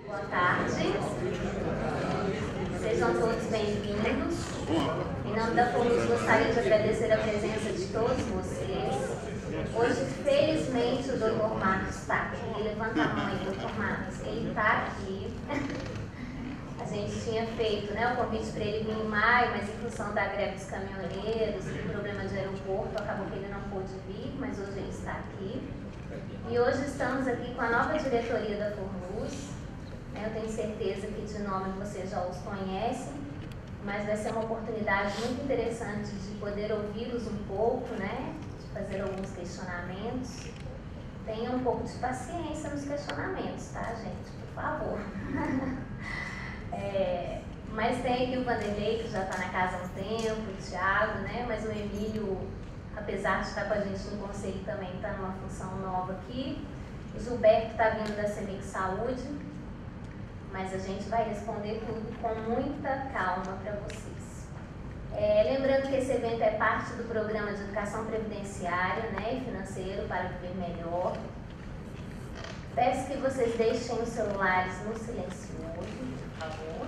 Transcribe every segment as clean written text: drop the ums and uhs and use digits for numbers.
Boa tarde, sejam todos bem-vindos. Em nome da FORLUS, gostaria de agradecer a presença de todos vocês. Hoje, felizmente, o Dr. Marcos está aqui. Levanta a mão aí, Dr. Marcos. Ele está aqui. A gente tinha feito, o convite para ele vir em maio, mas em função da greve dos caminhoneiros, do problema de aeroporto, acabou que ele não pôde vir, mas hoje ele está aqui. E hoje estamos aqui com a nova diretoria da FORLUS. Eu tenho certeza que de nome vocês já os conhecem, mas vai ser uma oportunidade muito interessante de poder ouvi-los um pouco, de fazer alguns questionamentos. Tenham um pouco de paciência nos questionamentos, tá, gente? Por favor. Mas tem aqui o Vanderlei, que já está na casa há um tempo, o Thiago, mas o Emílio, apesar de estar com a gente no conselho, também está numa função nova aqui. O Gilberto está vindo da CEMIG Saúde, mas a gente vai responder tudo com muita calma para vocês. Lembrando que esse evento é parte do programa de educação previdenciária e financeiro para viver melhor. Peço que vocês deixem os celulares no silencioso, por favor.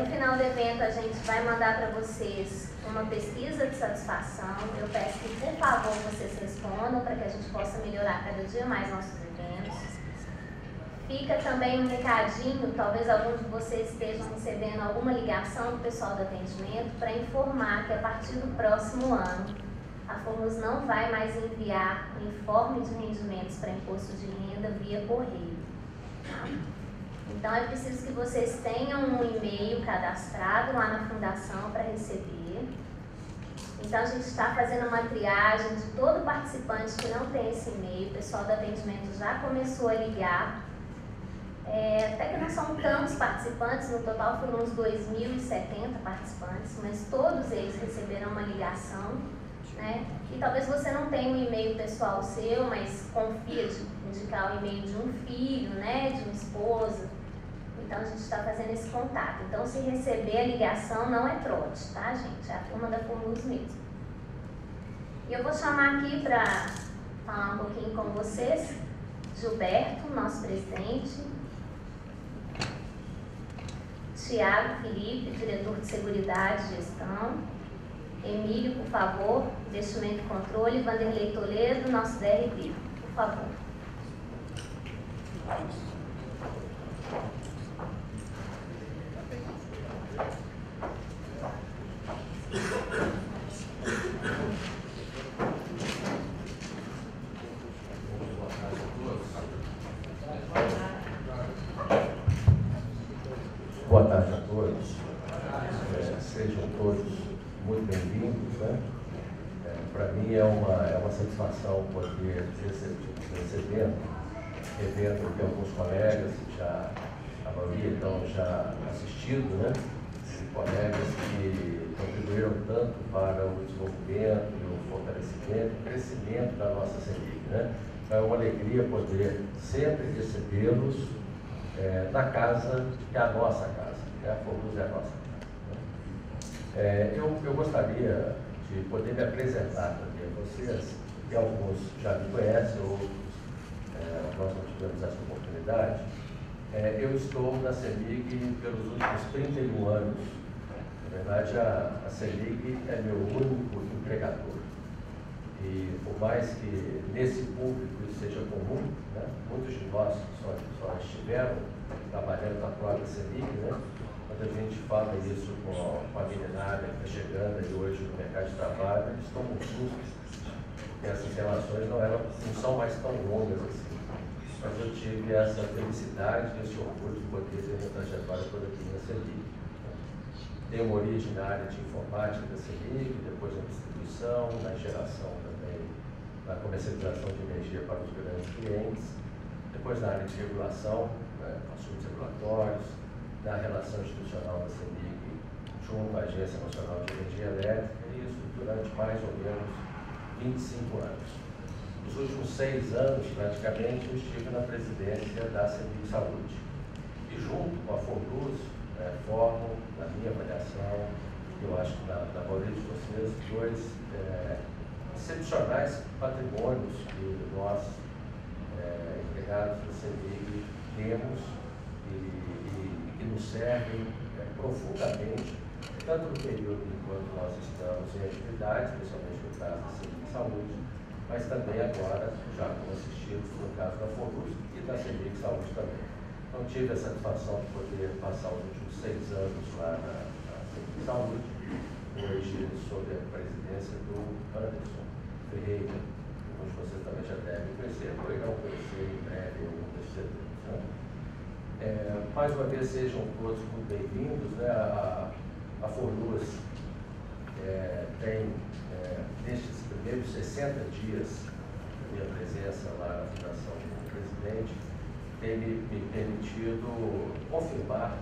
No final do evento, a gente vai mandar para vocês uma pesquisa de satisfação. Eu peço que, por favor, vocês respondam para que a gente possa melhorar cada dia mais nossos eventos. Fica também um recadinho, talvez alguns de vocês estejam recebendo alguma ligação do pessoal do atendimento para informar que a partir do próximo ano, a FORLUS não vai mais enviar informe de rendimentos para imposto de renda via correio. Então, é preciso que vocês tenham um e-mail cadastrado lá na fundação para receber. Então, a gente está fazendo uma triagem de todo participante que não tem esse e-mail. O pessoal do atendimento já começou a ligar. Até que não são tantos participantes, no total foram uns 2.070 participantes, mas todos eles receberam uma ligação. E talvez você não tenha um e-mail pessoal seu, mas confia de indicar o e-mail de um filho, de uma esposa. Então, a gente está fazendo esse contato. Então, se receber a ligação, não é trote, tá, gente? É a turma da FORLUS mesmo. E eu vou chamar aqui para falar um pouquinho com vocês, Gilberto, nosso presidente, Thiago Felipe, diretor de Seguridade e Gestão, Emílio, por favor, Investimento e Controle, Vanderlei Toledo, nosso DRB, por favor. Boa tarde a todos. Sejam todos muito bem-vindos. Para mim é uma satisfação poder esse evento que alguns colegas, a maioria então já assistido, colegas que contribuíram tanto para o desenvolvimento, o fortalecimento, o crescimento da nossa CEMIG. É uma alegria poder sempre recebê-los na casa, que é a nossa casa, a FORLUS é a nossa casa. Eu gostaria de poder me apresentar também a vocês, que alguns já me conhecem, outros nós não tivemos essa oportunidade. Eu estou na CEMIG pelos últimos 31 anos. Na verdade, a CEMIG é meu único empregador. E por mais que nesse público isso seja comum, muitos de nós só estiveram trabalhando na própria CEMIG, quando a gente fala isso com a meninada que está chegando aí hoje no mercado de trabalho, eles estão confusos, porque essas relações não são mais tão longas assim. Mas eu tive essa felicidade, esse orgulho de poder ter minha trajetória toda aqui na CEMIG. Tenho uma origem na área de informática da CEMIG, depois na distribuição, na geração também, na comercialização de energia para os grandes clientes, depois na área de regulação, assuntos regulatórios, na relação institucional da CEMIG junto à Agência Nacional de Energia Elétrica, e isso durante mais ou menos 25 anos. Nos últimos 6 anos, praticamente, eu estive na presidência da CEMIG Saúde. E junto com a FORLUS, formam, na minha avaliação, eu acho que na maioria de vocês, dois excepcionais patrimônios que nós empregados do CEMIG temos e que nos servem profundamente, tanto no período enquanto nós estamos em atividade, especialmente no caso da CEMIG Saúde, mas também agora, já como assistidos no caso da FORUS e da CEMIG Saúde também. Então, tive a satisfação de poder passar os últimos 6 anos lá na CEMIG Saúde, hoje sob a presidência do Anderson Ferreira, onde vocês também já devem conhecer, ou irão conhecer em breve algum desses eventos, né? Mais uma vez, sejam todos muito bem-vindos, né? A FORUS tem, nestes primeiros 60 dias da minha presença lá na Fundação como presidente, tem me permitido confirmar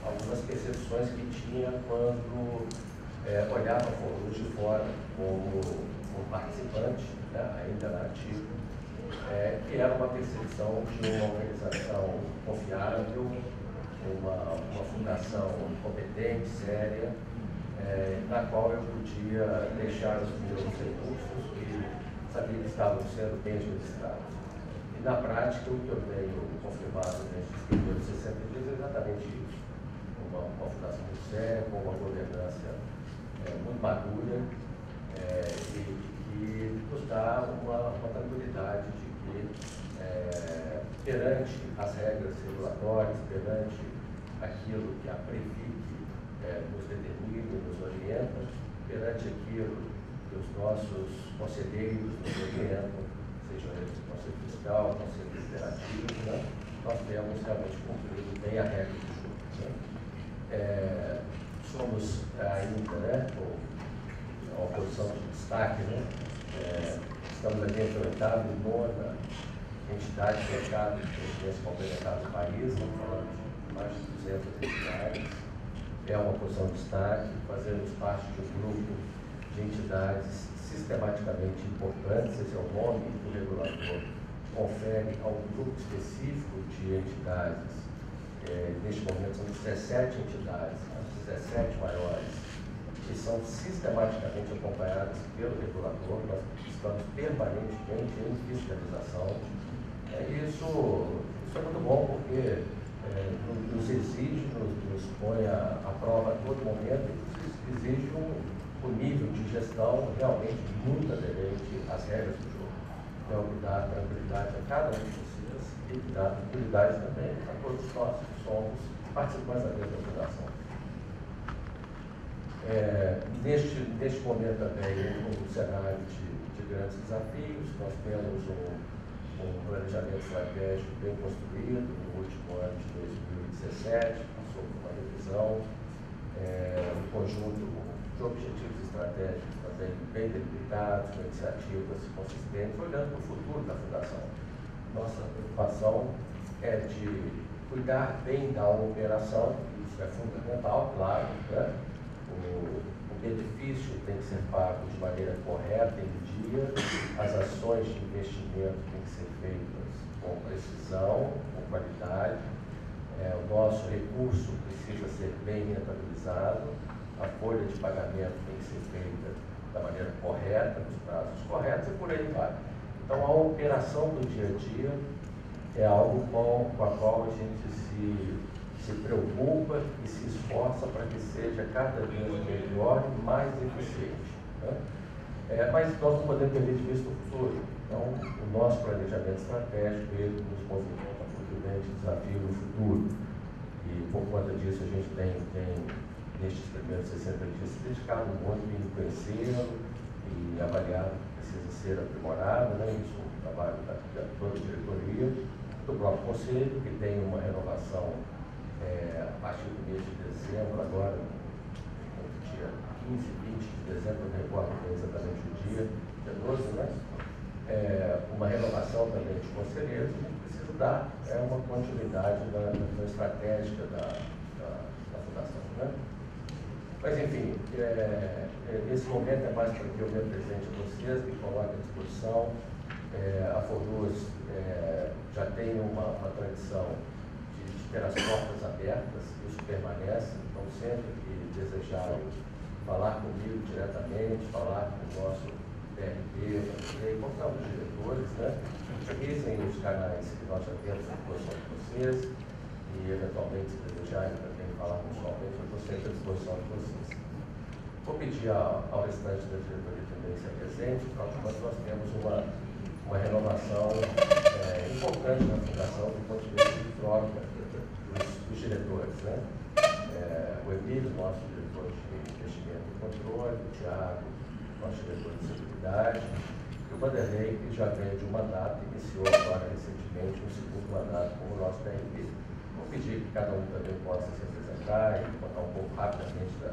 algumas percepções que tinha quando olhava a FORUS de fora como participante, né, ainda na ativa, que era uma percepção de uma organização confiável, uma fundação competente, séria, na qual eu podia deixar os meus recursos e sabia que estavam sendo bem administrados. E na prática, o que eu tenho confirmado nesses primeiros 60 dias é exatamente isso. Uma fundação muito séria, com uma governança muito madura e nos dá uma tranquilidade de que, perante as regras regulatórias, perante aquilo que a Previc nos determina e nos orienta, perante aquilo que os nossos conselheiros nos orientam, sejam eles o Conselho Fiscal, o Conselho Federativo, né? Nós temos realmente cumprido bem a regra do jogo, né? Somos ainda, né, uma posição de destaque, né? Estamos ali entre a 8ª e 9ª entidade de mercado de previdência complementar do país, estamos falando de mais de 200 entidades. É uma posição de destaque, fazemos parte de um grupo de entidades sistematicamente importantes, esse é o nome que o regulador confere a um grupo específico de entidades. Neste momento são 17 entidades, as 17 maiores, que são sistematicamente acompanhadas pelo regulador. Nós estamos permanentemente em fiscalização. Isso é muito bom, porque nos exige, nos põe à prova a todo momento, e exige um nível de gestão realmente muito aderente às regras do jogo. Então, que dá tranquilidade a cada um de vocês e que dá tranquilidade também a todos nós que somos participantes da mesma fundação. Neste momento também, um cenário de grandes desafios. Nós temos um planejamento estratégico bem construído no último ano de 2017, passou por uma revisão, um conjunto de objetivos estratégicos também bem delimitados, com iniciativas consistentes, olhando para o futuro da Fundação. Nossa preocupação é de cuidar bem da operação, isso é fundamental, claro, né? O benefício tem que ser pago de maneira correta, em dia, as ações de investimento têm que ser feitas com precisão, com qualidade, o nosso recurso precisa ser bem rentabilizado, a folha de pagamento tem que ser feita da maneira correta, nos prazos corretos e por aí vai. Então, a operação do dia a dia é algo com a qual a gente se preocupa e se esforça para que seja cada vez melhor e mais eficiente, né? Mas nós não podemos perder de vista o futuro. Então, o nosso planejamento estratégico, ele nos movimenta para o grande desafio no futuro. E, por conta disso, a gente tem nestes primeiros 60 dias, se dedicado muito em conhecê-lo e avaliar o que precisa ser aprimorado, né? Isso é um trabalho da toda a diretoria, do próprio Conselho, que tem uma renovação a partir do mês de dezembro, agora, dia 15, 20 de dezembro, não recordo exatamente o dia 12, né? Uma renovação também de conselheiros, a gente precisa dar uma continuidade da visão estratégica da Fundação, né? Mas, enfim, esse momento é mais para que eu me apresente a vocês, me coloque à disposição. A FORUS já tem uma tradição de ter as portas abertas, isso permanece. Então, sempre que desejarem falar comigo diretamente, falar com o nosso DRP, encontrar os diretores, né? Utilizem os canais que nós já temos à disposição de vocês e, eventualmente, se desejarem também falar pessoalmente, eu estou sempre à disposição de vocês. Vou pedir ao restante da diretoria também se apresente, porque nós temos uma renovação importante na fundação do ponto de vista de troca dos diretores, né? O Emílio, nosso diretor de investimento e controle, o Thiago, nosso diretor de seguridade, e o Vanderlei, que já vem de um mandato, iniciou agora recentemente um segundo mandato como nosso DRP. Vou pedir que cada um também possa se apresentar e contar um pouco rapidamente da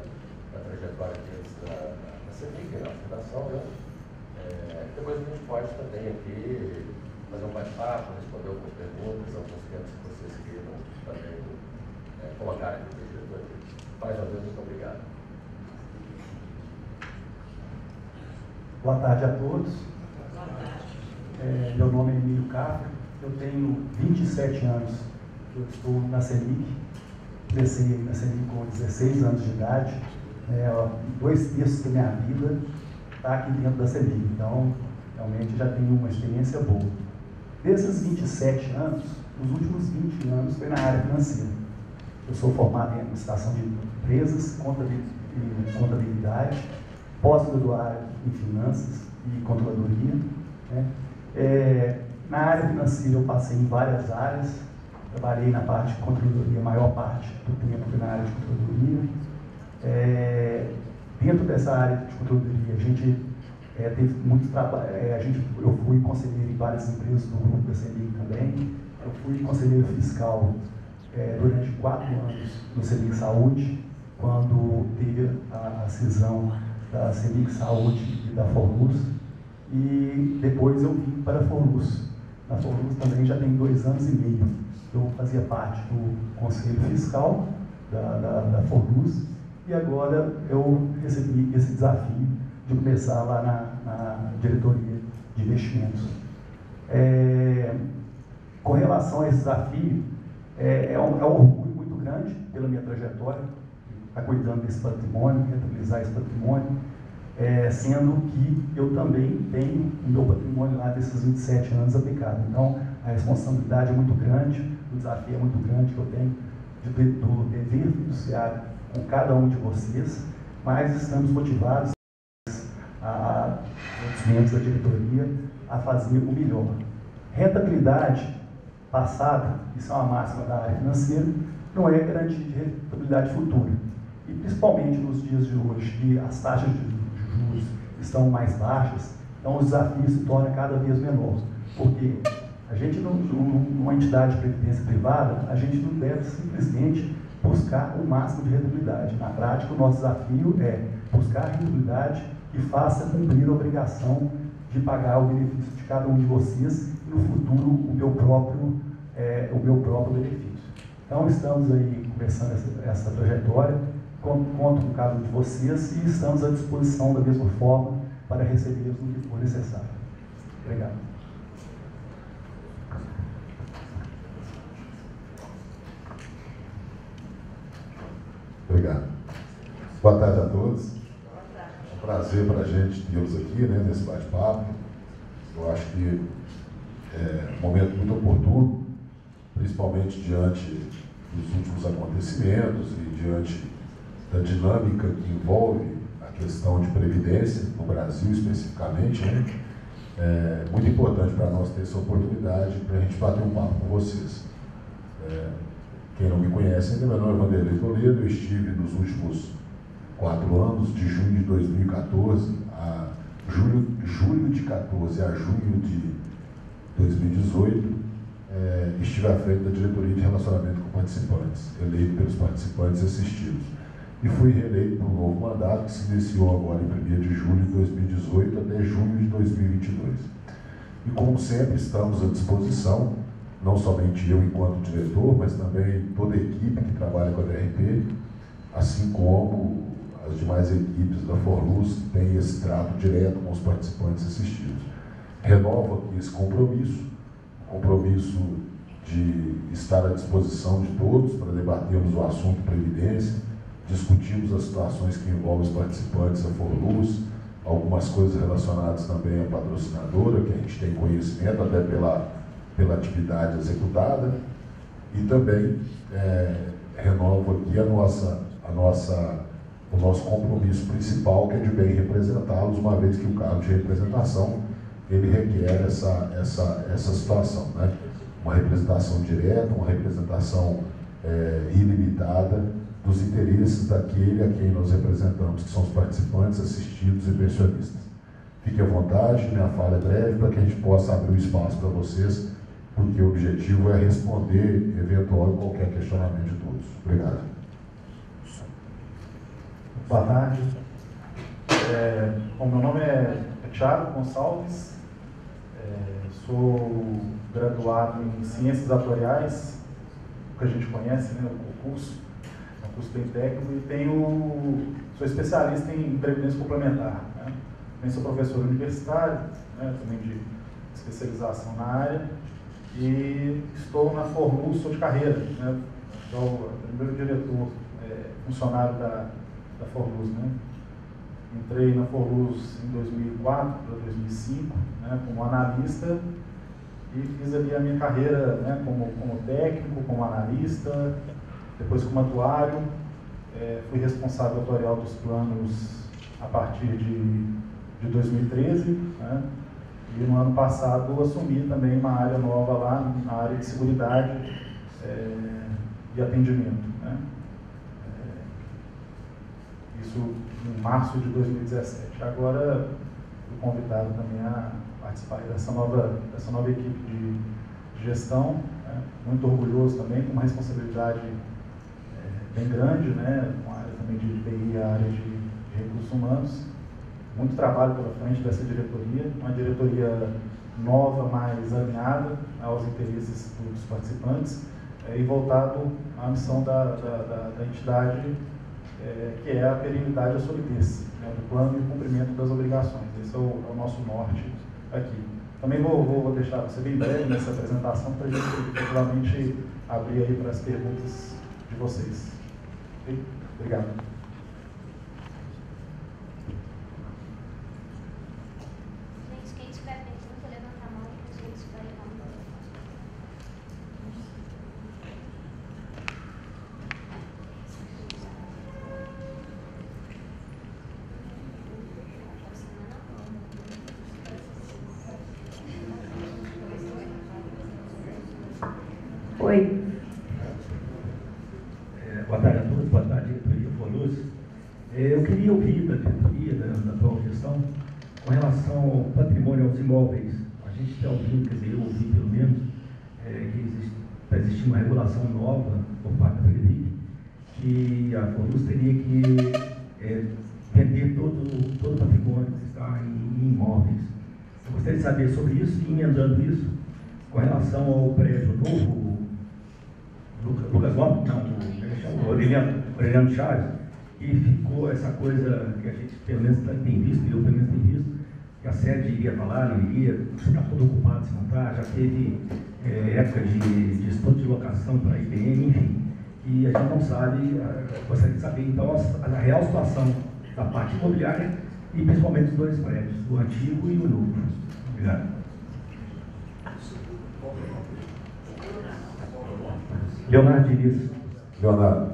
trajetória deles na CEMIG, na fundação, né? Depois a gente pode também aqui fazer um bate-papo, responder algumas perguntas, alguns temas que vocês queiram também colocar aqui para a diretoria. Mais uma vez, muito obrigado. Boa tarde a todos. Meu nome é Emílio Cafra, eu tenho 27 anos que eu estou na CEMIG. Comecei na CEMIG com 16 anos de idade. 2/3 da minha vida está aqui dentro da CEMIG, então realmente já tenho uma experiência boa. Desses 27 anos, os últimos 20 anos foi na área financeira. Eu sou formado em administração de empresas, contabilidade, pós-graduado em finanças e controladoria, né? Na área financeira eu passei em várias áreas, trabalhei na parte de controladoria, a maior parte do tempo foi na área de controladoria. Dentro dessa área de controladoria, a gente teve muito trabalho. Eu fui conselheiro em várias empresas do grupo da CEMIG também. Eu fui conselheiro fiscal durante 4 anos no CEMIG Saúde, quando teve a cisão da CEMIG Saúde e da Forluz. E depois eu vim para a Forluz. Na Forluz também já tem 2 anos e meio. Eu fazia parte do conselho fiscal da Forluz. E agora eu recebi esse desafio de começar lá na diretoria de investimentos. Com relação a esse desafio, é um orgulho muito grande pela minha trajetória, estar cuidando desse patrimônio, rentabilizar esse patrimônio, sendo que eu também tenho o meu patrimônio lá desses 27 anos aplicado. Então, a responsabilidade é muito grande, o desafio é muito grande que eu tenho do dever fiduciário com cada um de vocês, mas estamos motivados, os membros da diretoria, a fazer o melhor. Rentabilidade passada, isso é uma máxima da área financeira, não é garantia de rentabilidade futura. E principalmente nos dias de hoje, que as taxas de juros estão mais baixas, então o desafio se torna cada vez menor. Porque a gente, numa entidade de previdência privada, a gente não deve simplesmente buscar o máximo de rentabilidade. Na prática, o nosso desafio é buscar a rentabilidade que faça cumprir a obrigação de pagar o benefício de cada um de vocês e, no futuro, o meu próprio benefício. Então, estamos aí começando essa trajetória, conto com cada um de vocês e estamos à disposição da mesma forma para recebê-los no que for necessário. Obrigado. Obrigado. Boa tarde a todos. É um prazer para a gente tê-los aqui, né, nesse bate-papo. Eu acho que é um momento muito oportuno, principalmente diante dos últimos acontecimentos e diante da dinâmica que envolve a questão de previdência no Brasil especificamente, né? É muito importante para nós ter essa oportunidade para a gente bater um papo com vocês. Quem não me conhece ainda, meu nome é Vanderlei Toledo. Eu estive nos últimos 4 anos, de junho de 2014 a julho de 14 a junho de 2018, estive à frente da diretoria de relacionamento com participantes, eleito pelos participantes assistidos. E fui reeleito por um novo mandato que se iniciou agora em 1º de julho de 2018 até junho de 2022. E como sempre, estamos à disposição, não somente eu enquanto diretor, mas também toda a equipe que trabalha com a DRP, assim como as demais equipes da Forluz, que têm esse trato direto com os participantes assistidos. Renovo aqui esse compromisso de estar à disposição de todos para debatermos o assunto Previdência, discutirmos as situações que envolvem os participantes da Forluz, algumas coisas relacionadas também à patrocinadora, que a gente tem conhecimento até pela atividade executada, e também renovo aqui o nosso compromisso principal, que é de bem representá-los, uma vez que o cargo de representação ele requer essa situação, né? Uma representação direta, uma representação ilimitada dos interesses daquele a quem nós representamos, que são os participantes, assistidos e pensionistas. Fique à vontade, minha fala é breve, para que a gente possa abrir o espaço para vocês, porque o objetivo é responder eventual e qualquer questionamento de todos. Obrigado. Boa tarde. Bom, meu nome é Thiago Gonçalves, sou graduado em Ciências Atuariais, que a gente conhece, né, o curso bem técnico, e sou especialista em Previdência Complementar. Né? Também sou professor universitário, né, também de especialização na área, e estou na Forluz, sou de carreira, né? Sou o primeiro diretor funcionário da Forluz. Né? Entrei na Forluz em 2004 para 2005, né, como analista, e fiz ali a minha carreira, né, como técnico, como analista, depois como atuário. Fui responsável atuarial dos planos a partir de 2013, né, e no ano passado assumi também uma área nova lá, na área de seguridade e atendimento. Né. Isso em março de 2017. Agora fui convidado também a participar dessa nova equipe de gestão, né? Muito orgulhoso também, com uma responsabilidade bem grande, né? Com a área também de TI, a área de recursos humanos. Muito trabalho pela frente dessa diretoria, uma diretoria nova, mais alinhada aos interesses dos participantes e voltado à missão da entidade, que é a perenidade e a solidez, né, do plano e o cumprimento das obrigações. Esse é o nosso norte aqui. Também vou deixar você bem breve nessa apresentação para a gente efetivamente abrir aí para as perguntas de vocês. Okay? Obrigado. Gente, quem tiver pergunta, levanta a mão que a gente vai levantar. Oi. Boa tarde a todos, boa tarde, diretoria Forluz. Eu queria ouvir da diretoria, da atual gestão, com relação ao patrimônio, aos imóveis. A gente está ouvindo, quer dizer, eu ouvi pelo menos, que está existindo uma regulação nova por parte da Frederic, que a Forluz teria que vender todo o patrimônio que está em imóveis. Eu gostaria de saber sobre isso e emendando isso, com relação ao prédio novo, Lucas Gomes, não, o Aureliano Chaves, e ficou essa coisa que a gente pelo menos tem visto, eu pelo menos tenho visto, que a sede iria para lá, não iria, está tudo ocupado se montar, já teve época de estudo de locação para a IBM, enfim, e a gente não sabe, gostaria de saber então a real situação da parte imobiliária e principalmente dos dois prédios, o antigo e o novo. Obrigado. Leonardo Diniz. Leonardo,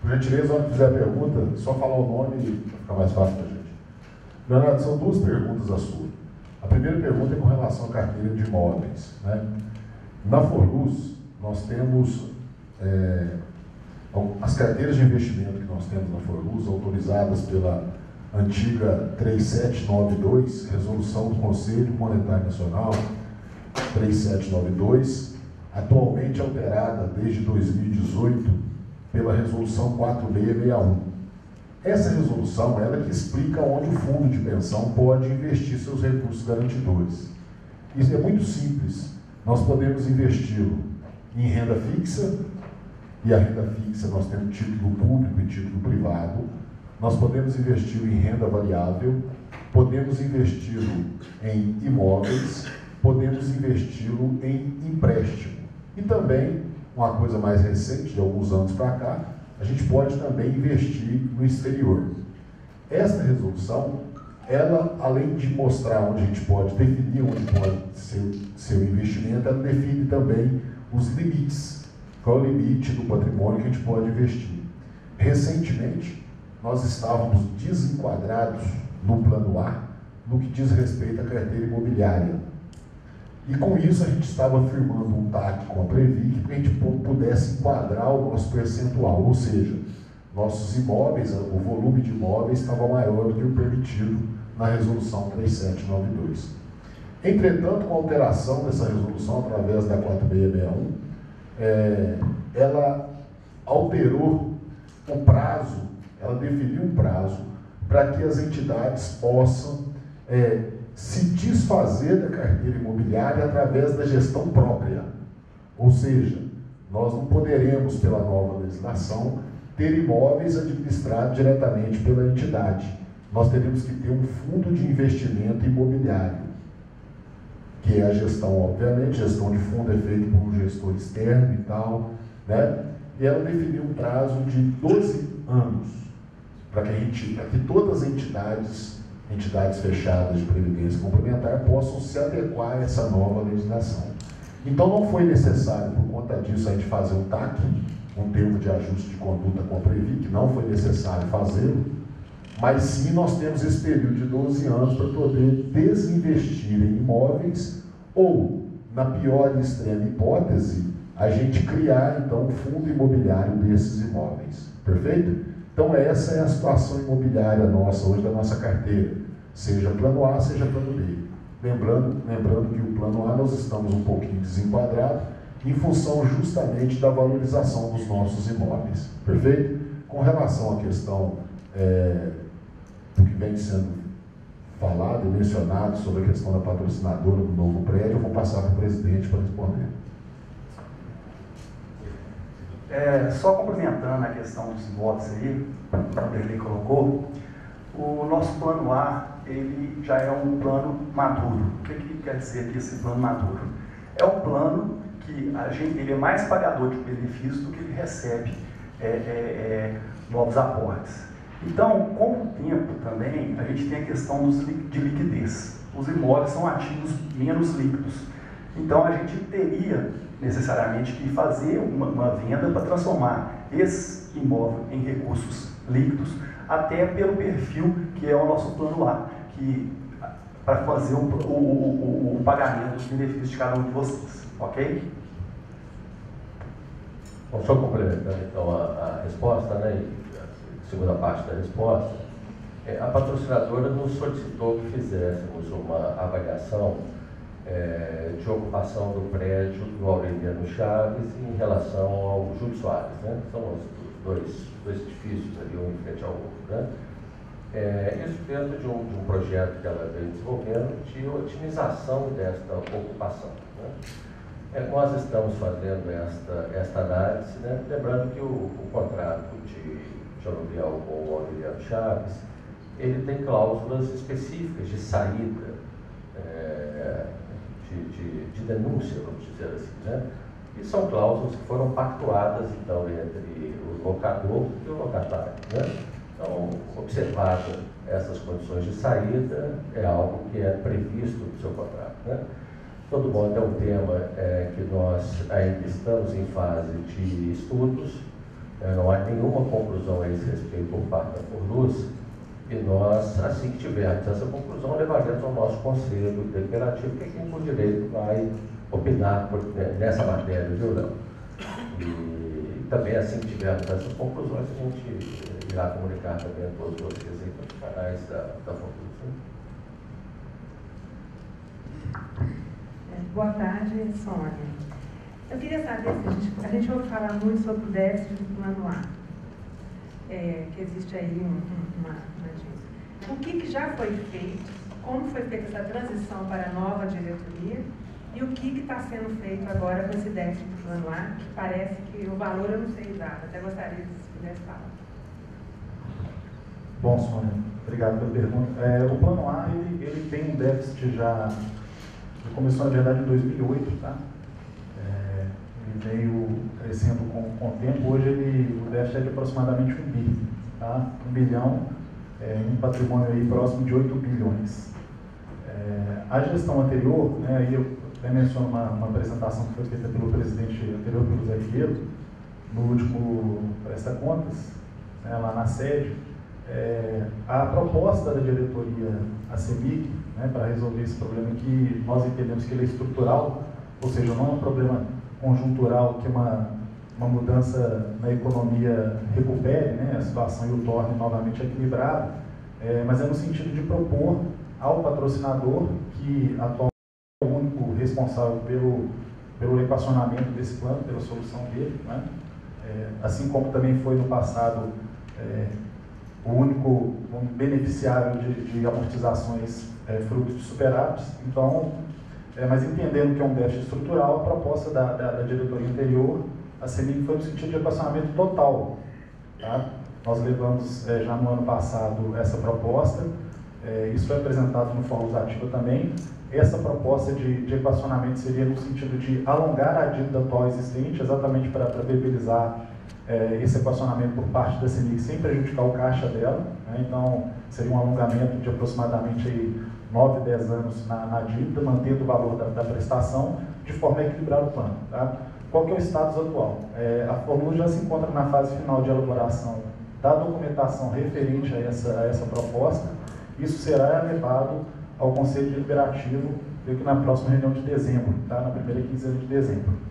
por gentileza, quando fizer a pergunta, só falar o nome para ficar mais fácil para a gente. Leonardo, são duas perguntas a sua. A primeira pergunta é com relação à carteira de imóveis. Né? Na Forluz, nós temos as carteiras de investimento que nós temos na Forluz, autorizadas pela antiga 3792, Resolução do Conselho Monetário Nacional 3792, atualmente alterada desde 2018 pela Resolução 4661. Essa resolução ela que explica onde o fundo de pensão pode investir seus recursos garantidores. Isso é muito simples. Nós podemos investi-lo em renda fixa, e a renda fixa nós temos título público e título privado. Nós podemos investi-lo em renda variável, podemos investi-lo em imóveis, podemos investi-lo em empréstimo. E também, uma coisa mais recente, de alguns anos para cá, a gente pode também investir no exterior. Esta resolução, ela, além de mostrar onde a gente pode definir onde pode ser o investimento, ela define também os limites. Qual é o limite do patrimônio que a gente pode investir? Recentemente, nós estávamos desenquadrados no plano A, no que diz respeito à carteira imobiliária. E com isso a gente estava firmando um TAC com a Previc para que a gente pudesse enquadrar o nosso percentual, ou seja, nossos imóveis, o volume de imóveis estava maior do que o permitido na resolução 3792. Entretanto, com a alteração dessa resolução através da 4661, ela alterou o prazo, ela definiu um prazo para que as entidades possam se desfazer da carteira imobiliária através da gestão própria. Ou seja, nós não poderemos, pela nova legislação, ter imóveis administrados diretamente pela entidade. Nós teremos que ter um fundo de investimento imobiliário, que é a gestão, obviamente, gestão de fundo é feita por um gestor externo e tal, né? E ela definiu um prazo de 12 anos para que todas as entidades fechadas de previdência complementar possam se adequar a essa nova legislação. Então não foi necessário, por conta disso, a gente fazer um TAC, um termo de ajuste de conduta com a Previc, não foi necessário fazê-lo, mas sim nós temos esse período de 12 anos para poder desinvestir em imóveis ou, na pior e extrema hipótese, a gente criar então um fundo imobiliário desses imóveis. Perfeito? Então essa é a situação imobiliária nossa hoje da nossa carteira, seja plano A, seja plano B. Lembrando que o plano A nós estamos um pouquinho desenquadrados em função justamente da valorização dos nossos imóveis. Perfeito? Com relação à questão do que vem sendo falado e mencionado sobre a questão da patrocinadora do novo prédio, eu vou passar para o presidente para responder. Só complementando a questão dos imóveis aí, que o Derlei colocou, o nosso plano A, ele já é um plano maduro. O que quer dizer aqui esse plano maduro? É um plano que ele é mais pagador de benefícios do que ele recebe novos aportes. Então, com o tempo também, a gente tem a questão de liquidez. Os imóveis são ativos menos líquidos. Então, a gente teria necessariamente que fazer uma venda para transformar esse imóvel em recursos líquidos, até pelo perfil que é o nosso plano A, para fazer o pagamento dos benefícios de cada um de vocês. Ok? Bom, só complementando então a resposta, né, a segunda parte da resposta, a patrocinadora nos solicitou que fizéssemos uma avaliação de ocupação do prédio do Aureliano Chaves em relação ao Júlio Soares, né? São os dois edifícios ali, um em frente ao outro, né? Isso dentro de um projeto que ela vem desenvolvendo de otimização desta ocupação, né? Nós estamos fazendo esta análise, né? Lembrando que o contrato de aluguel com o Aureliano Chaves, ele tem cláusulas específicas de saída, de denúncia, vamos dizer assim, né? E são cláusulas que foram pactuadas, então, entre o locador e o locatário, né? Então, observada essas condições de saída, é algo que é previsto no seu contrato, né? Todo mundo é um tema que nós ainda estamos em fase de estudos, não há nenhuma conclusão a esse respeito por parte da Forluz, e nós, assim que tivermos essa conclusão, levaremos ao nosso Conselho Deliberativo, que é quem por direito vai opinar nessa matéria, viu, Léo? E também, assim que tivermos essas conclusões, a gente irá comunicar também a todos vocês aí pelos canais da Forluz. Boa tarde, Sônia. Eu queria saber se a gente ouve falar muito sobre o déficit do plano A, que existe aí uma disso. O que já foi feito, como foi feita essa transição para a nova diretoria e o que está sendo feito agora com esse déficit do plano A, que parece que o valor eu não sei exato, até gostaria de se pudesse falar. Bom, Sônia, obrigado pela pergunta. O plano A, ele tem um déficit já, ele começou na verdade em 2008, tá? Ele veio crescendo com o tempo. Hoje o déficit é de aproximadamente 1 bilhão, tá? 1 bilhão um patrimônio aí próximo de 8 bilhões. A gestão anterior, né, aí eu até menciono uma apresentação que foi feita pelo presidente anterior, pelo Zé Figueiredo, no último Presta Contas, né, lá na sede. A proposta da diretoria ACEMIG, né, para resolver esse problema que nós entendemos que ele é estrutural, ou seja, não é um problema conjuntural que uma mudança na economia recupere, né, a situação e o torne novamente equilibrado, mas é no sentido de propor ao patrocinador, que atualmente é o único responsável pelo equacionamento desse plano, pela solução dele, né, assim como também foi no passado o único beneficiário de amortizações fruto de superávites. Então, mas entendendo que é um déficit estrutural, a proposta da diretoria anterior, a CEMIG, foi no sentido de equacionamento total. Tá? Nós levamos já no ano passado essa proposta, isso foi apresentado no Fórum Usativa também. Essa proposta de equacionamento seria no sentido de alongar a dívida atual existente, exatamente para viabilizar esse equacionamento por parte da CEMIG sem prejudicar o caixa dela, né? Então seria um alongamento de aproximadamente aí 9, 10 anos na dívida, mantendo o valor da prestação, de forma a equilibrar o plano. Tá? Qual que é o status atual? A fórmula já se encontra na fase final de elaboração da documentação referente a essa proposta. Isso será levado ao Conselho Deliberativo, creio que na próxima reunião de dezembro, tá? Na primeira quinzena de dezembro.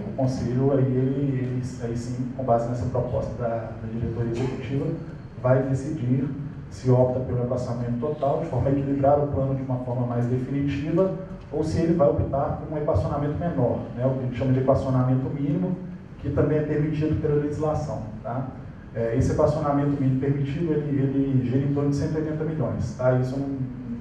O Conselho, aí sim, com base nessa proposta da diretoria executiva, vai decidir se opta pelo equacionamento total, de forma a equilibrar o plano de uma forma mais definitiva, ou se ele vai optar por um equacionamento menor, né, o que a gente chama de equacionamento mínimo, que também é permitido pela legislação. Tá? Esse equacionamento mínimo permitido, ele gira em torno de 180 milhões. Tá? Isso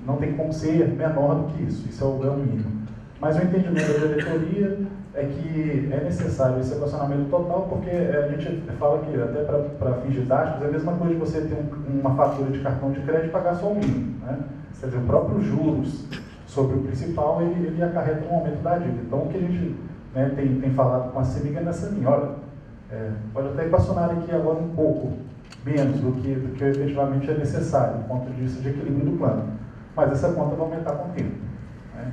não tem como ser menor do que isso é o mínimo. Mas o entendimento da diretoria é que é necessário esse equacionamento total, porque a gente fala que, até para fins didáticos, é a mesma coisa de você ter uma fatura de cartão de crédito e pagar só o mínimo. Né? Quer dizer, o próprio juros sobre o principal, ele acarreta um aumento da dívida. Então, o que a gente, né, tem falado com a CEMIG é nessa linha. Olha, pode até equacionar aqui agora um pouco menos do que efetivamente é necessário, do ponto de vista de equilíbrio do plano. Mas essa conta vai aumentar com o tempo. Né?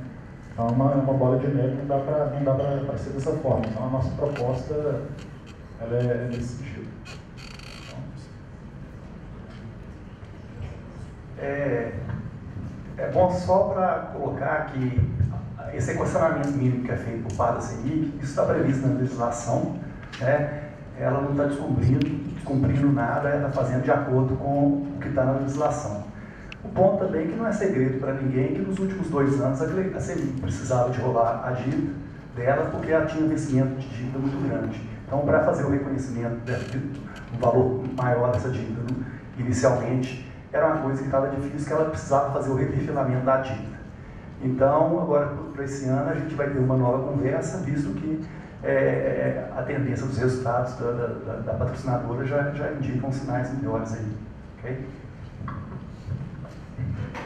Então, é uma bola de neve, não dá para ser dessa forma. Então, a nossa proposta ela é nesse sentido. É bom só para colocar que esse equacionamento mínimo que é feito por parte da CEMIG, isso está previsto na legislação, né? Ela não está descumprindo nada, ela está fazendo de acordo com o que está na legislação. O ponto também que não é segredo para ninguém que nos últimos 2 anos a CEMIG precisava de rolar a dívida dela porque ela tinha um vencimento de dívida muito grande. Então, para fazer o reconhecimento do valor maior dessa dívida inicialmente, era uma coisa que estava difícil, que ela precisava fazer o reperfilamento da dívida. Então, agora, para esse ano, a gente vai ter uma nova conversa, visto que a tendência dos resultados da patrocinadora já indicam sinais melhores aí. Okay?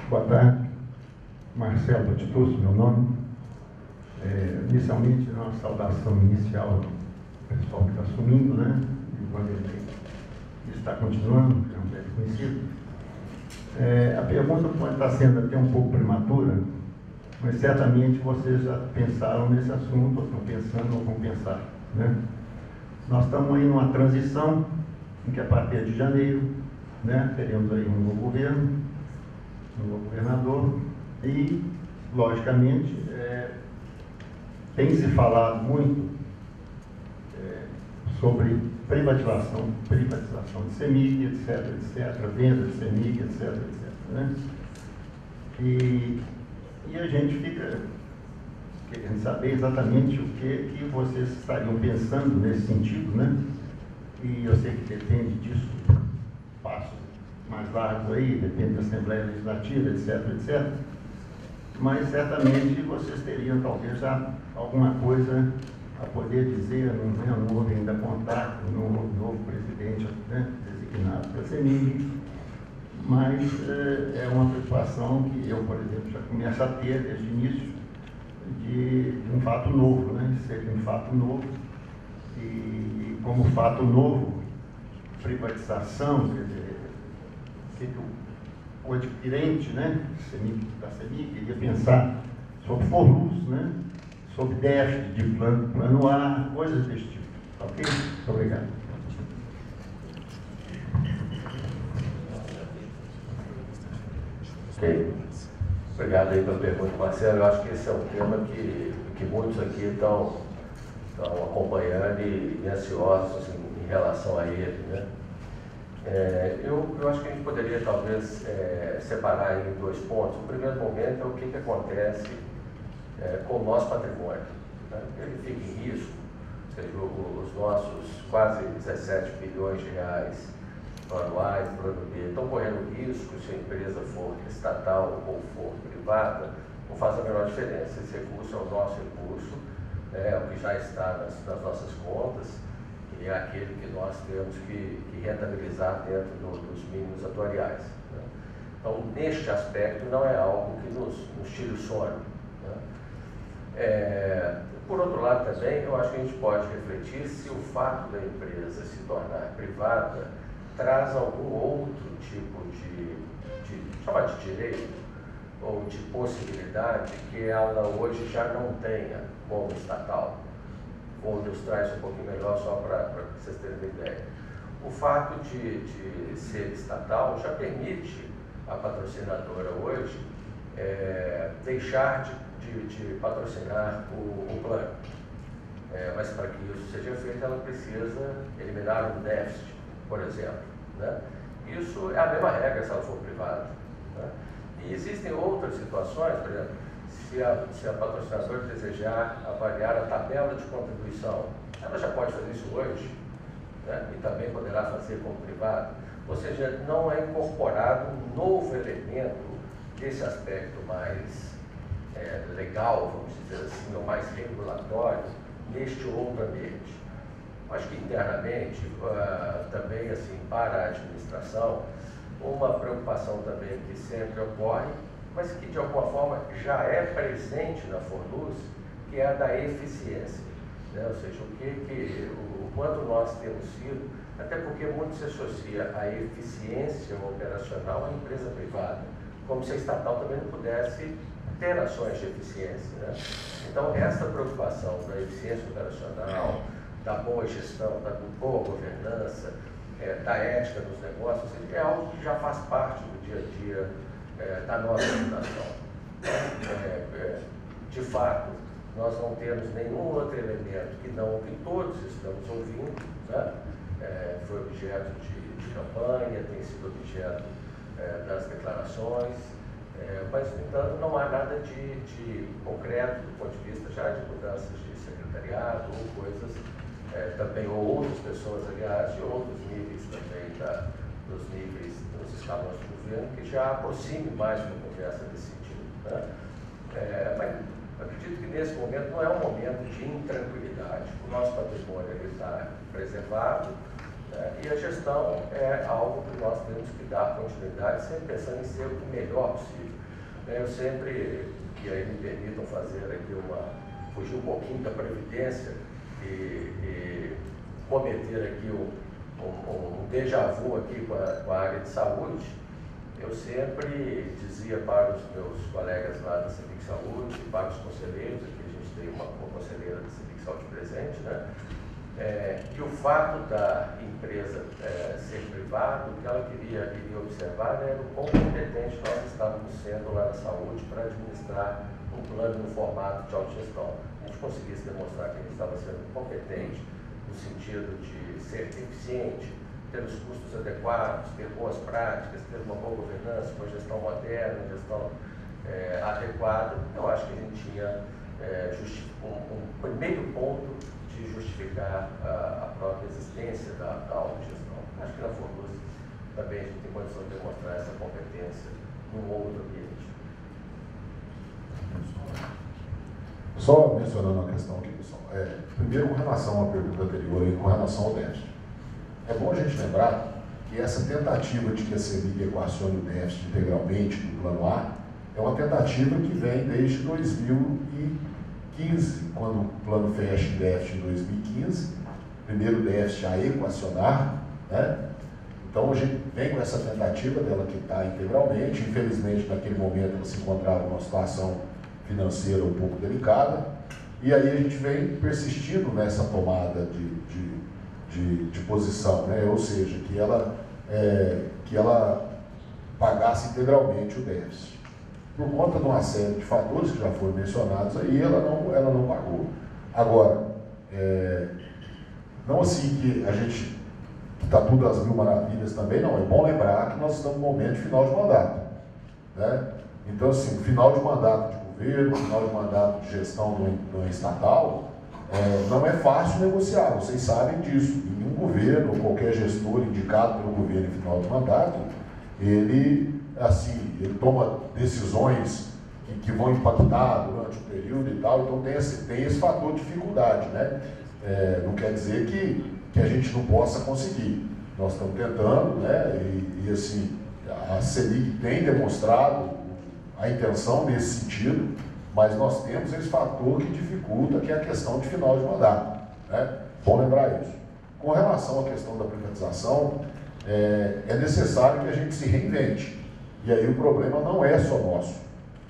Boa tarde, Marcelo Batitusso, meu nome. Inicialmente, uma saudação inicial ao pessoal que está assumindo, né? E Vanderlei está continuando, que é um velho conhecido. A pergunta pode estar sendo até um pouco prematura, mas certamente vocês já pensaram nesse assunto, ou estão pensando ou vão pensar. Né? Nós estamos aí numa transição em que a partir de janeiro, né, teremos aí um novo governo, um novo governador e, logicamente, tem se falado muito sobre privatização de CEMIG, etc., venda de CEMIG, etc., né? E a gente fica querendo saber exatamente o que vocês estariam pensando nesse sentido, né? E eu sei que depende disso, passos mais largos aí, depende da Assembleia Legislativa, etc., mas certamente vocês teriam talvez já alguma coisa a poder dizer no novo ainda contato, no novo presidente, né, designado pela CEMIG, mas é uma preocupação que eu, por exemplo, já começo a ter desde o início de um fato novo, né, de ser um fato novo, e como fato novo, privatização, quer dizer, o que o adquirente, né, da CEMIG, queria pensar sobre FORLUS, né, sobre déficit de plano A, coisas desse tipo. Ok? Muito obrigado. Ok. Obrigado aí pela pergunta, Marcelo. Eu acho que esse é um tema que muitos aqui estão acompanhando e ansiosos em relação a ele, né? Eu acho que a gente poderia talvez separar em dois pontos. O primeiro momento é o que acontece com o nosso patrimônio, né? Ele fica em risco, ou seja, os nossos quase 17 bilhões de reais plano A e plano B estão correndo risco se a empresa for estatal ou for privada, não faz a menor diferença. Esse recurso é o nosso recurso, é o que já está nas nossas contas e é aquele que nós temos que rentabilizar dentro dos mínimos atuariais, né? Então, neste aspecto, não é algo que nos tire o sono, né? Por outro lado, também, eu acho que a gente pode refletir se o fato da empresa se tornar privada traz algum outro tipo de chamar de direito ou de possibilidade que ela hoje já não tenha como estatal. Vou ilustrar isso um pouquinho melhor só para vocês terem uma ideia. O fato de ser estatal já permite a patrocinadora hoje deixar de patrocinar o plano. Mas para que isso seja feito, ela precisa eliminar um déficit, por exemplo, né? Isso é a mesma regra se ela for privada, né? E existem outras situações, por exemplo, se a patrocinadora desejar avaliar a tabela de contribuição, ela já pode fazer isso hoje, né? E também poderá fazer como privado. Ou seja, não é incorporado um novo elemento desse aspecto mais legal, vamos dizer assim, ou mais regulatório, neste outro ambiente. Acho que internamente, também assim, para a administração, uma preocupação também que sempre ocorre, mas que de alguma forma já é presente na FORLUS, que é a da eficiência, né? Ou seja, o quanto nós temos sido, até porque muito se associa a eficiência operacional à empresa privada, como se a estatal também não pudesse ter ações de eficiência, né? Então, essa preocupação da eficiência operacional, da boa gestão, da boa governança, da ética dos negócios, é algo que já faz parte do dia a dia da nossa organização. De fato, nós não temos nenhum outro elemento que não o que todos estamos ouvindo, né? Foi objeto de campanha, tem sido objeto das declarações, mas, no entanto, não há nada de concreto do ponto de vista já de mudanças de secretariado ou coisas também, ou outras pessoas, aliás, de outros níveis também, dos níveis dos escalões do governo, que já aproxime mais uma conversa nesse sentido, né? Mas acredito que nesse momento não é um momento de intranquilidade. O nosso patrimônio está preservado, né? E a gestão é algo que nós temos que dar continuidade, sempre pensando em ser o melhor possível. Eu sempre, que aí me permitam fazer aqui fugir um pouquinho da previdência, e cometer aqui um déjà vu aqui com a área de saúde, eu sempre dizia para os meus colegas lá da CEMIG Saúde e para os conselheiros, aqui a gente tem uma conselheira da CEMIG Saúde presente, né? Que o fato da empresa ser privada, o que ela queria observar era o quão competente nós estávamos sendo lá na saúde para administrar um plano no formato de autogestão. A gente conseguisse demonstrar que a gente estava sendo competente no sentido de ser eficiente, ter os custos adequados, ter boas práticas, ter uma boa governança, uma gestão moderna, uma gestão adequada. Eu acho que a gente tinha um primeiro ponto de justificar a própria existência da autogestão. Acho que na FORLUS também a gente tem condição de demonstrar essa competência num outro ambiente. Só mencionando uma questão aqui, pessoal. Primeiro, com relação à pergunta anterior, e com relação ao déficit. É bom a gente lembrar que essa tentativa de que a CEMIG equacione o déficit integralmente do plano A é uma tentativa que vem desde 2015, quando o plano fecha em déficit em 2015, primeiro déficit a equacionar, né? Então a gente vem com essa tentativa dela quitar integralmente. Infelizmente, naquele momento ela se encontrava numa situação financeira um pouco delicada, e aí a gente vem persistindo nessa tomada de posição, né? Ou seja, que ela pagasse integralmente o déficit. Por conta de uma série de fatores que já foram mencionados aí, ela não pagou. Agora, não assim que a gente está tudo às mil maravilhas também, não. É bom lembrar que nós estamos no momento de final de mandato, né? Então, assim, final de mandato de governo, final de mandato de gestão do estatal, não é fácil negociar, vocês sabem disso. Nenhum governo, ou qualquer gestor indicado pelo governo em final de mandato, ele toma decisões que vão impactar durante o período e tal, então tem esse fator de dificuldade, né? Não quer dizer que a gente não possa conseguir. Nós estamos tentando, né? E assim, a Selic tem demonstrado a intenção nesse sentido, mas nós temos esse fator que dificulta, que é a questão de final de mandato, né? Bom lembrar isso. Com relação à questão da privatização, é necessário que a gente se reinvente. E aí o problema não é só nosso.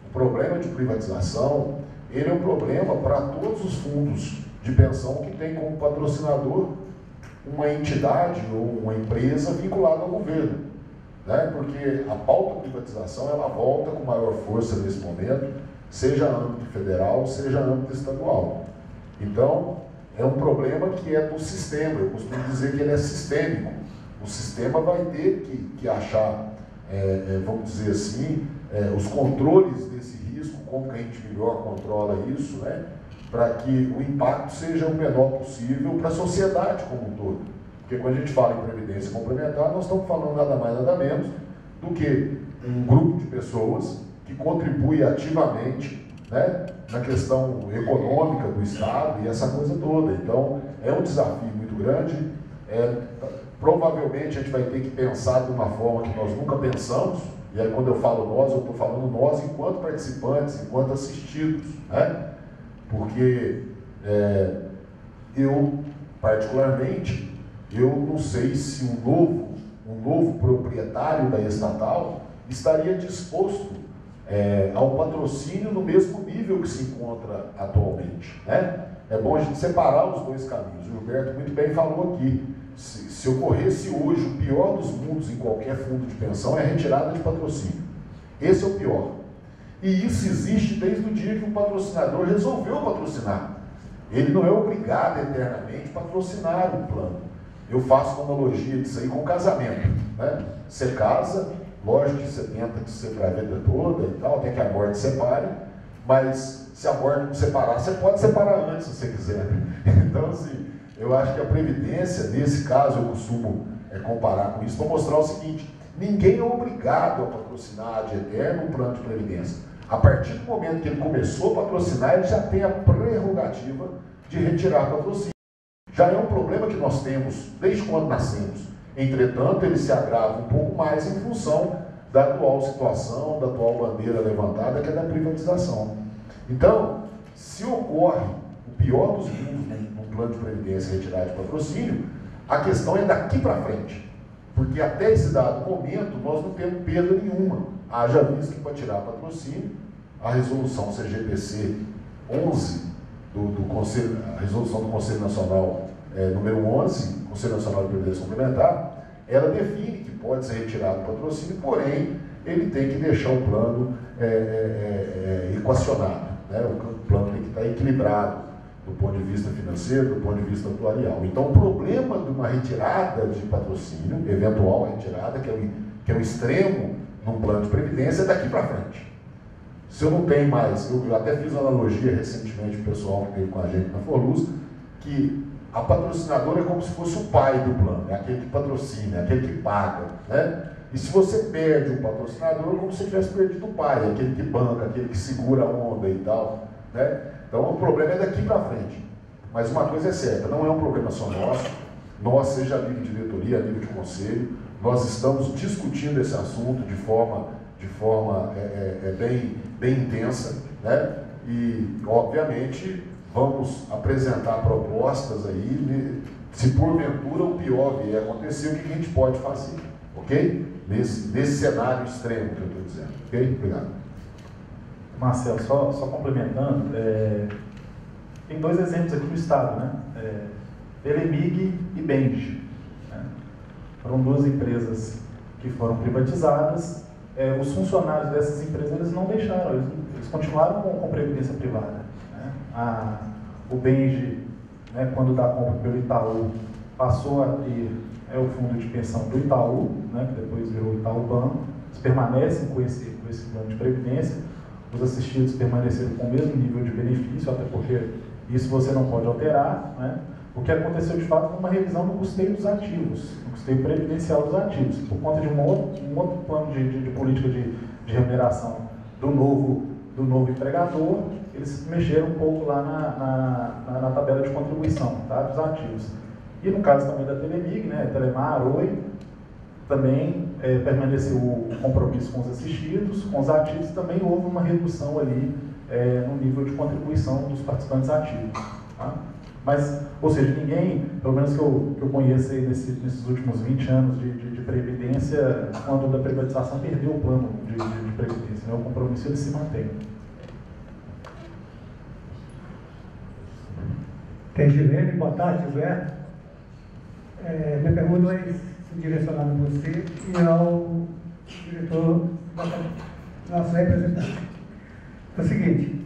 O problema de privatização, ele é um problema para todos os fundos de pensão que tem como patrocinador uma entidade ou uma empresa vinculada ao governo, né? Porque a pauta privatização, ela volta com maior força nesse momento, seja âmbito federal, seja âmbito estadual. Então, é um problema que é do sistema. Eu costumo dizer que ele é sistêmico. O sistema vai ter que achar, vamos dizer assim, os controles desse risco, como que a gente melhor controla isso, né? Para que o impacto seja o menor possível para a sociedade como um todo. Porque quando a gente fala em previdência complementar, nós estamos falando nada mais, nada menos do que um grupo de pessoas que contribui ativamente, né, na questão econômica do Estado e essa coisa toda. Então, é um desafio muito grande. Provavelmente a gente vai ter que pensar de uma forma que nós nunca pensamos, e aí quando eu falo nós, eu estou falando nós enquanto participantes, enquanto assistidos, né? Porque eu, particularmente, eu não sei se um novo proprietário da estatal estaria disposto ao patrocínio no mesmo nível que se encontra atualmente, né? É bom a gente separar os dois caminhos. O Gilberto muito bem falou aqui. Se ocorresse hoje o pior dos mundos em qualquer fundo de pensão, é a retirada de patrocínio. Esse é o pior. E isso existe desde o dia que o patrocinador resolveu patrocinar. Ele não é obrigado eternamente a patrocinar o plano. Eu faço uma analogia disso aí com o casamento, né? Você casa, lógico que você tenta que você para a vida toda e tal, até que a morte separe, mas se a morte não separar, você pode separar antes se você quiser. Então, assim, eu acho que a Previdência, nesse caso, eu costumo comparar com isso, para mostrar o seguinte: ninguém é obrigado a patrocinar de eterno um plano de Previdência. A partir do momento que ele começou a patrocinar, ele já tem a prerrogativa de retirar patrocínio. Já é um problema que nós temos desde quando nascemos. Entretanto, ele se agrava um pouco mais em função da atual situação, da atual bandeira levantada, que é da privatização. Então, se ocorre o pior dos mundos num plano de Previdência retirar de patrocínio, a questão é daqui para frente. Porque até esse dado momento, nós não temos perda nenhuma. Haja visto que para tirar patrocínio, a resolução CGPC 11, do Conselho, a resolução do Conselho Nacional número 11, Conselho Nacional de Previdência Complementar, ela define que pode ser retirado o patrocínio, porém, ele tem que deixar o plano equacionado, né? O plano tem que estar equilibrado do ponto de vista financeiro, do ponto de vista atuarial. Então, o problema de uma retirada de patrocínio, eventual retirada, que é o extremo num plano de previdência, é daqui para frente. Se eu não tenho mais, eu até fiz uma analogia recentemente com o pessoal que veio com a gente na Forluz, que a patrocinadora é como se fosse o pai do plano, é aquele que patrocina, é aquele que paga, né? E se você perde o patrocinador, é como se você tivesse perdido o pai, aquele que banca, aquele que segura a onda e tal, né? Então o problema é daqui para frente. Mas uma coisa é certa, não é um problema só nosso, nós, seja a nível de diretoria, a nível de conselho, nós estamos discutindo esse assunto de forma bem intensa, né? E, obviamente, vamos apresentar propostas aí, Se porventura o pior vier a acontecer, o que a gente pode fazer? Ok? Nesse cenário extremo que eu estou dizendo. Ok? Obrigado. Marcelo, só complementando, tem dois exemplos aqui no estado, né? Telemig e Benj. Né? Foram duas empresas que foram privatizadas. Os funcionários dessas empresas eles não deixaram, eles continuaram com previdência privada. Né? O Benj, né, quando da compra pelo Itaú, passou a ter o fundo de pensão do Itaú, né, que depois virou Itaú Banco. Eles permanecem com esse plano de previdência. Os assistidos permaneceram com o mesmo nível de benefício, até porque isso você não pode alterar. Né? O que aconteceu de fato foi uma revisão do custeio dos ativos, do custeio previdencial dos ativos, por conta de um outro plano de política de remuneração do novo empregador. Eles mexeram um pouco lá na tabela de contribuição, tá, dos ativos. E no caso também da Telemig, né, Telemar, Oi, também permaneceu o compromisso com os assistidos, com os ativos, também houve uma redução ali no nível de contribuição dos participantes ativos. Tá? Mas, ou seja, ninguém, pelo menos que eu conheço aí nesses últimos 20 anos de previdência, quando da privatização perdeu o plano de previdência, né? O compromisso ele se mantém. Tem Gilene, boa tarde, Gilberto. Minha pergunta vai ser direcionada a você e ao diretor, nosso representante. É o seguinte,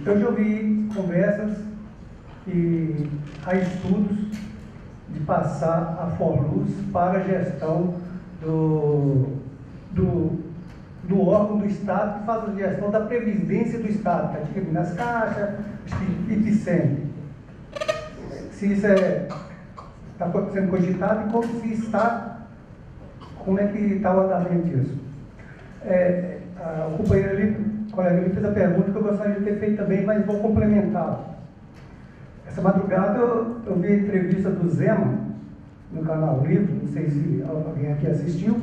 eu já ouvi conversas e há estudos de passar a Forluz para a gestão do órgão do Estado que faz a gestão da Previdência do Estado, que é antiga Minas Caixa, IPCEM. Se isso está sendo cogitado e como é que está o andamento disso. O companheiro ali, o colega ali fez a pergunta que eu gostaria de ter feito também, mas vou complementar. Essa madrugada eu vi a entrevista do Zema no canal Livre, não sei se alguém aqui assistiu,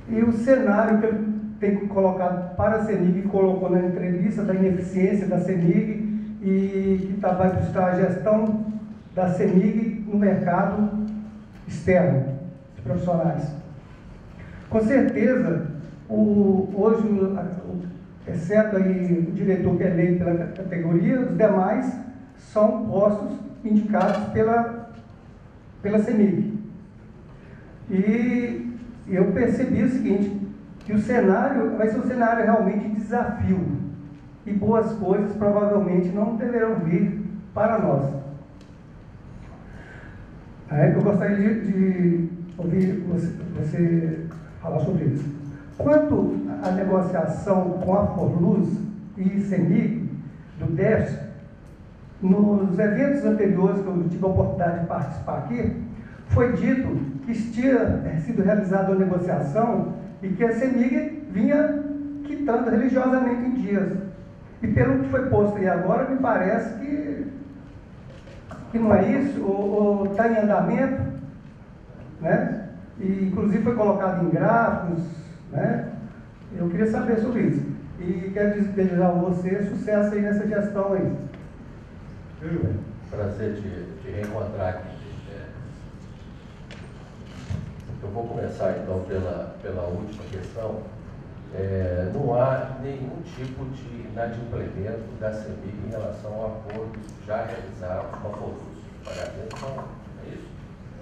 e o cenário que ele tem colocado para a CEMIG, que colocou na entrevista, da ineficiência da CEMIG e que vai buscar a gestão da CEMIG no mercado externo de profissionais. Com certeza, hoje, exceto aí o diretor que é eleito pela categoria, os demais são postos indicados pela CEMIG. E eu percebi o seguinte, que o cenário vai ser um cenário realmente de desafio e boas coisas provavelmente não deverão vir para nós. Eu gostaria de ouvir você falar sobre isso. Quanto à negociação com a Forluz e CEMIG do déficit, nos eventos anteriores que eu tive a oportunidade de participar aqui, foi dito que tinha sido realizada uma negociação e que a CEMIG vinha quitando religiosamente em dias. E pelo que foi posto aí agora, me parece que não é isso, ou está em andamento, né? E inclusive foi colocado em gráficos, né? Eu queria saber sobre isso. E quero desejar a você sucesso aí nessa gestão aí. Prazer te reencontrar aqui. Eu vou começar então pela última questão. Não há nenhum tipo de inadimplemento da CEMIG em relação a acordos já realizados com a Forluz. Os pagamentos são isso,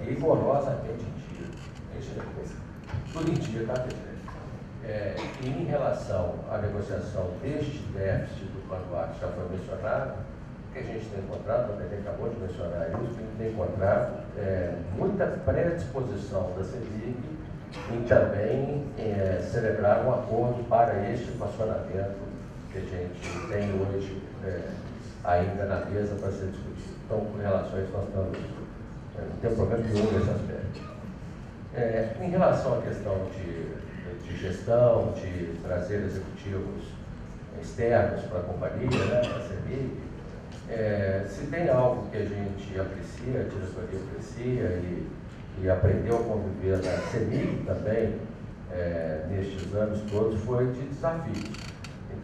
rigorosamente em dia. Tudo em dia, tá, presidente? E em relação à negociação deste déficit do Plano A, que já foi mencionado, o que a gente tem encontrado, a gente acabou de mencionar isso, que a gente tem encontrado muita predisposição da CEMIG em também celebrar um acordo para este equacionamento que a gente tem hoje ainda na mesa para ser discutido. Então, com relação a isso, nós estamos, não tem problema nenhum nesse aspecto. Em relação à questão de gestão, de trazer executivos externos para a companhia, né, para a CEMIG, se tem algo que a gente aprecia, a diretoria aprecia e aprendeu a conviver na CEMIG também, nestes anos todos, foi de desafios.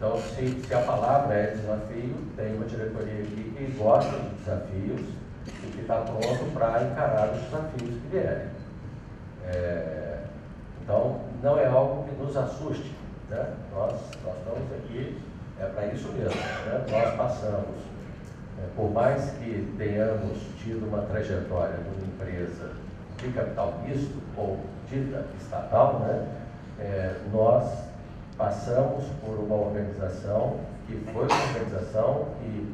Então, se a palavra é desafio, tem uma diretoria aqui que gosta de desafios e que está pronto para encarar os desafios que vierem. Então, não é algo que nos assuste, né? Nós estamos aqui, para isso mesmo, né? Nós passamos, por mais que tenhamos tido uma trajetória numa empresa de capital misto ou dita estatal, né? Nós passamos por uma organização que foi uma organização que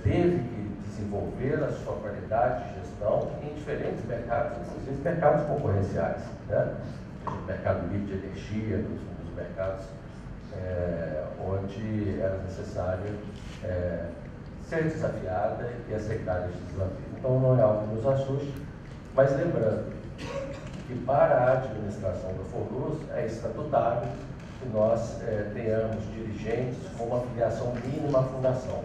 teve que desenvolver a sua qualidade de gestão em diferentes mercados, inclusive mercados concorrenciais, né? O mercado livre de energia, dos mercados onde era necessário ser desafiada e aceitar esses desafios. Então não é algo que nos assuste, mas lembrando que para a administração da FORLUS é estatutário que nós tenhamos dirigentes com uma filiação mínima à fundação.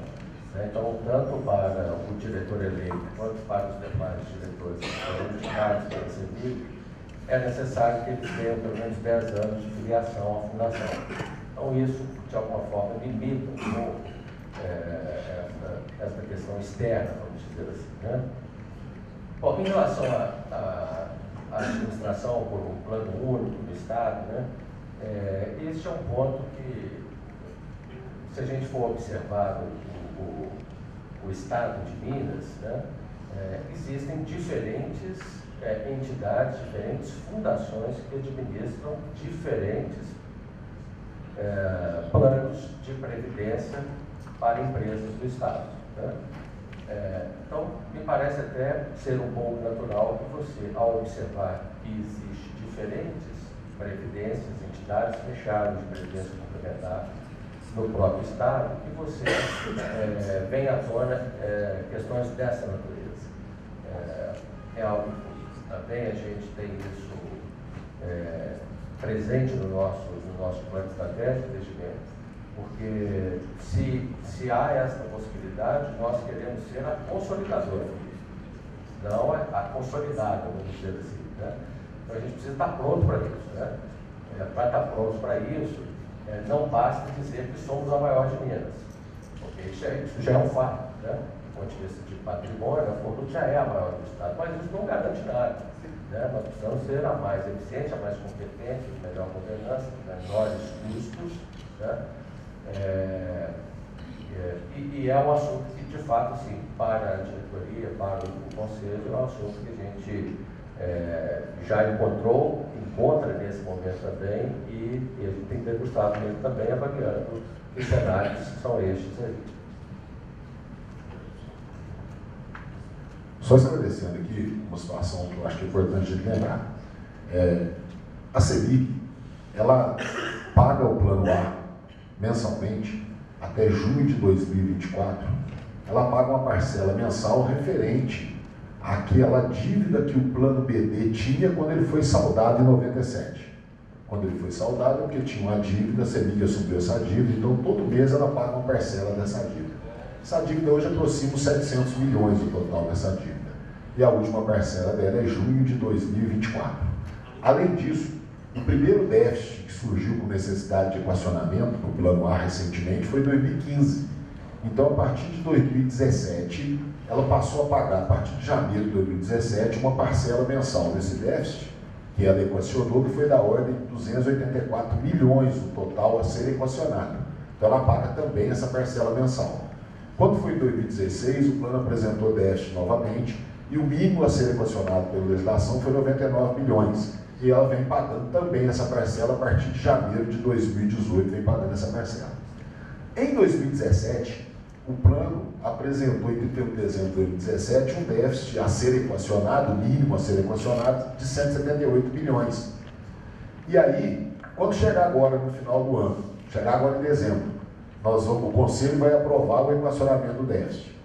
Então, tanto para o diretor eleito quanto para os demais diretores que foram indicados pela CEMIG, é necessário que eles tenham pelo menos 10 anos de filiação à fundação. Então, isso, de alguma forma, limita um pouco essa questão externa, vamos dizer assim, né? Bom, em relação à administração por um plano único do Estado, né? Este é um ponto que, se a gente for observar o Estado de Minas, né? Existem diferentes entidades, diferentes fundações que administram diferentes planos de previdência para empresas do Estado, né? Então, me parece até ser um pouco natural que você, ao observar que existem diferentes previdências, entidades fechadas de previdência complementar no próprio Estado, que você venha à tona questões dessa natureza. É algo que também a gente tem isso presente no nosso plano estratégico de investimento, porque se há essa possibilidade, nós queremos ser a consolidadora, não a consolidada, vamos dizer assim, né? Então a gente precisa estar pronto para isso, né? Para estar pronto para isso, não basta dizer que somos a maior de Minas, porque isso já é um fato, né? Do ponto de vista de patrimônio, a FORLUS já é a maior do Estado, mas isso não garante nada, né? Nós precisamos ser a mais eficiente, a mais competente, a melhor governança, menores custos, né? E é um assunto que, de fato, assim, para a diretoria, para o conselho, é um assunto que a gente já encontra nesse momento também, e a gente tem degustado nele também, avaliando os cenários que são estes aí. Só esclarecendo aqui uma situação que eu acho que é importante de lembrar. A CEMIG, ela paga o plano A mensalmente até junho de 2024. Ela paga uma parcela mensal referente àquela dívida que o plano BD tinha quando ele foi saldado em 97. Quando ele foi saldado é porque tinha uma dívida, a CEMIG assumiu essa dívida, então todo mês ela paga uma parcela dessa dívida. Essa dívida hoje aproxima os 700 milhões do total dessa dívida. E a última parcela dela é junho de 2024. Além disso, o primeiro déficit que surgiu com necessidade de equacionamento no plano A recentemente foi em 2015. Então, a partir de 2017, ela passou a pagar, a partir de janeiro de 2017, uma parcela mensal desse déficit, que ela equacionou, que foi da ordem de 284 milhões no total a ser equacionado. Então, ela paga também essa parcela mensal. Quando foi em 2016, o plano apresentou déficit novamente, e o mínimo a ser equacionado pela legislação foi 99 milhões. E ela vem pagando também essa parcela a partir de janeiro de 2018, vem pagando essa parcela. Em 2017, o plano apresentou, em 31 de dezembro de 2017, um déficit a ser equacionado, o mínimo a ser equacionado, de 178 milhões. E aí, quando chegar agora no final do ano, chegar agora em dezembro, o Conselho vai aprovar o equacionamento do déficit.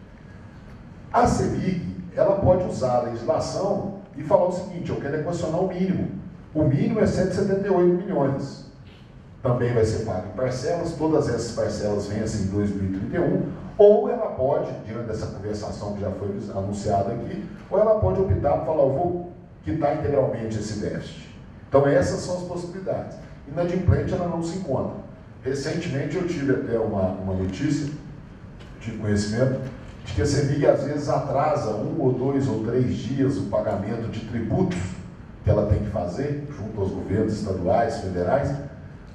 A CEMIG, ela pode usar a legislação e falar o seguinte: eu quero equacionar o mínimo. O mínimo é 178 milhões. Também vai ser pago em parcelas, todas essas parcelas vencem em 2031, ou ela pode, diante dessa conversação que já foi anunciada aqui, ou ela pode optar por falar: eu vou quitar integralmente esse déficit. Então essas são as possibilidades. Inadimplente ela não se encontra. recentemente eu tive até uma notícia, tive conhecimento, de que a CEMIG às vezes atrasa 1 ou 2 ou 3 dias o pagamento de tributos que ela tem que fazer junto aos governos estaduais, federais,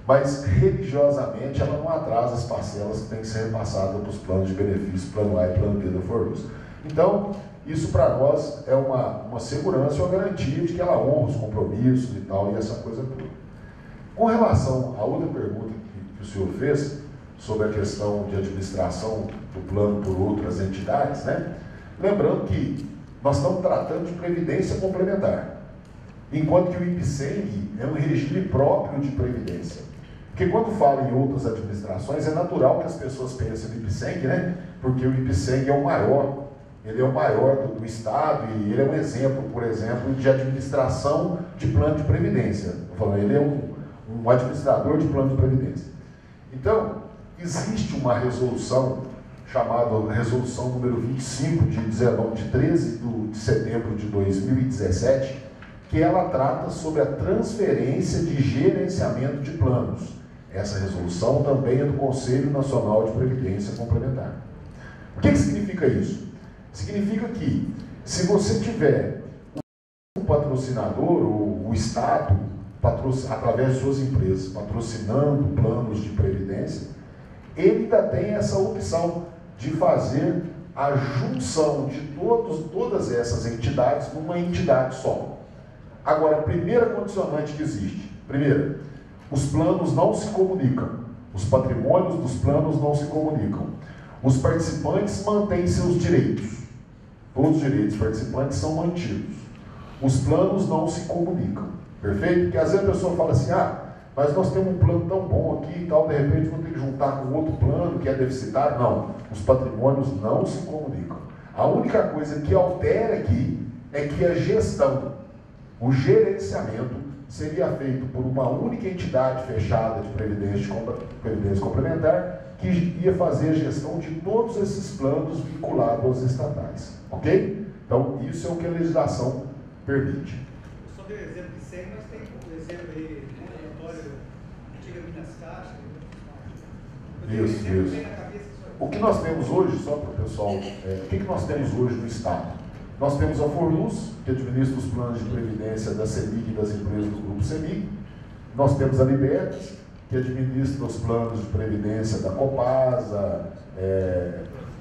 mas religiosamente ela não atrasa as parcelas que têm que ser repassadas para os planos de benefício, plano A e plano B da FORLUS. Então, isso para nós é uma segurança, uma garantia de que ela honra os compromissos e tal, e essa coisa toda. Com relação à outra pergunta que o senhor fez, sobre a questão de administração do plano por outras entidades, né? Lembrando que nós estamos tratando de previdência complementar, enquanto que o IPSENG é um regime próprio de previdência. Porque quando fala em outras administrações, é natural que as pessoas pensem no IPSENG, né? Porque o IPSENG é o maior, ele é o maior do Estado e ele é um exemplo, por exemplo, de administração de plano de previdência. Ele é um administrador de plano de previdência. Então, existe uma resolução chamada Resolução número 25, de 13 de setembro de 2017, que ela trata sobre a transferência de gerenciamento de planos. Essa resolução também é do Conselho Nacional de Previdência Complementar. O que significa isso? Significa que, se você tiver um patrocinador, ou o Estado, através de suas empresas, patrocinando planos de previdência, ele ainda tem essa opção de fazer a junção de todas essas entidades numa entidade só. Agora, a primeira condicionante que existe, primeiro, os planos não se comunicam, os patrimônios dos planos não se comunicam, os participantes mantêm seus direitos, todos os direitos dos participantes são mantidos, os planos não se comunicam, perfeito? Porque às vezes a pessoa fala assim, mas nós temos um plano tão bom aqui e tal, de repente vou ter que juntar com outro plano que é deficitário. Não, os patrimônios não se comunicam. A única coisa que altera aqui é que a gestão, o gerenciamento, seria feito por uma única entidade fechada de previdência complementar, que ia fazer a gestão de todos esses planos vinculados aos estatais. Ok? Então, isso é o que a legislação permite. Eu só dei o exemplo de 100, mas tem um exemplo aí, relatório antiga Minas Caixa. Isso. O que nós temos hoje, só para o pessoal, o que nós temos hoje no Estado? Nós temos a FORLUS, que administra os planos de previdência da CEMIG e das empresas do grupo CEMIG. Nós temos a Libertas, que administra os planos de previdência da Copasa,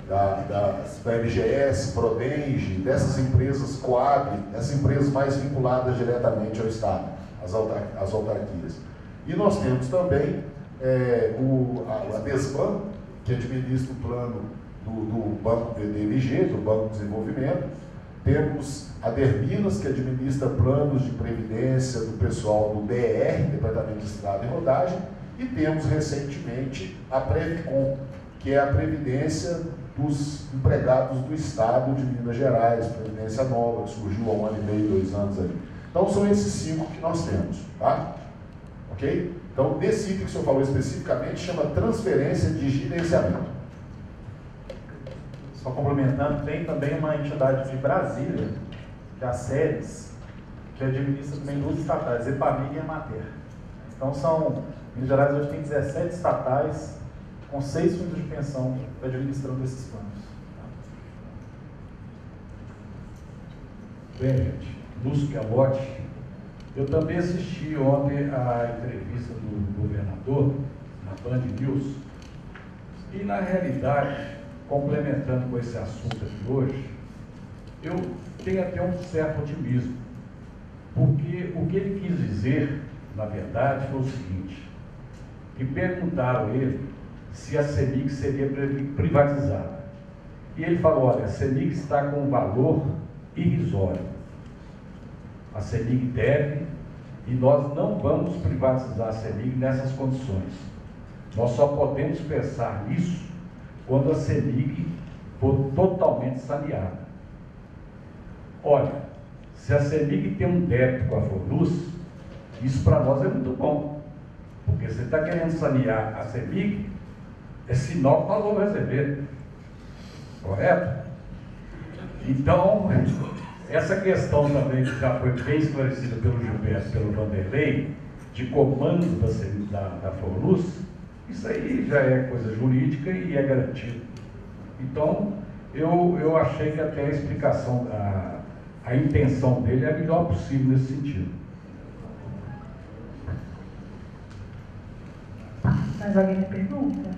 da MGS, Prodenge, dessas empresas Coab, essas empresas mais vinculadas diretamente ao Estado, as autarquias. E nós temos também a DESBAN, que administra o plano do Banco BDMG, do Banco de Desenvolvimento. Temos a Derminas, que administra planos de previdência do pessoal do DR, Departamento de Estrada e Rodagem. E temos recentemente a Previcom, que é a previdência dos empregados do Estado de Minas Gerais, previdência nova, que surgiu há 1 ano e meio, 2 anos ali. Então são esses 5 que nós temos, tá? Ok? Então, desse item que o senhor falou especificamente, chama transferência de gerenciamento. Só complementando, tem também uma entidade de Brasília, que é a SERES, que administra também 2 estatais, EPAMIG e Emater. Então Minas Gerais hoje tem 17 estatais, com 6 fundos de pensão administrando esses planos. Bem, gente, Lúcio Calote, eu também assisti ontem a entrevista do governador na Band News e, na realidade, complementando com esse assunto aqui hoje, eu tenho até um certo otimismo, porque o que ele quis dizer, na verdade, foi o seguinte, que perguntaram a ele se a CEMIG seria privatizada. E ele falou, olha, a CEMIG está com um valor irrisório. A CEMIG deve e nós não vamos privatizar a CEMIG nessas condições. Nós só podemos pensar nisso quando a CEMIG for totalmente saneada. Olha, se a CEMIG tem um débito com a FORLUS, isso para nós é muito bom, porque você está querendo sanear a CEMIG, é sinal que nós vamos receber, correto? Então, essa questão também que já foi bem esclarecida pelo Gilberto, pelo Vanderlei, de comando da FORLUS, Isso aí já é coisa jurídica e é garantido. Então, eu achei que até a explicação, a intenção dele é a melhor possível nesse sentido. Mais alguém tem pergunta?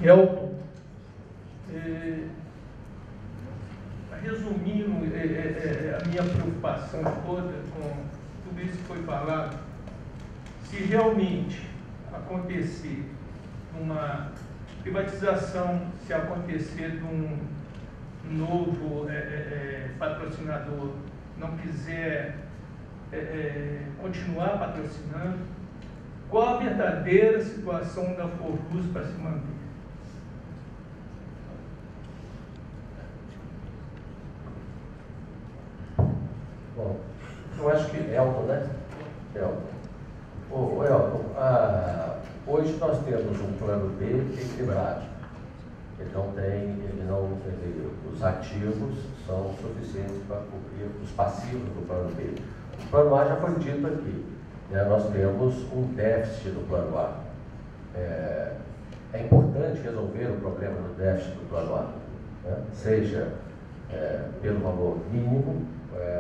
Elton, resumindo a minha preocupação toda com tudo isso que foi falado, se realmente acontecer uma privatização, se acontecer de um novo patrocinador não quiser continuar patrocinando, qual a verdadeira situação da Forluz para se manter? Bom, eu acho que Elton, né? Elton, hoje nós temos um plano B equilibrado. Os ativos são suficientes para cobrir os passivos do plano B. O plano A já foi dito aqui, né? Nós temos um déficit do plano A. É importante resolver o problema do déficit do plano A, né? Seja pelo valor mínimo,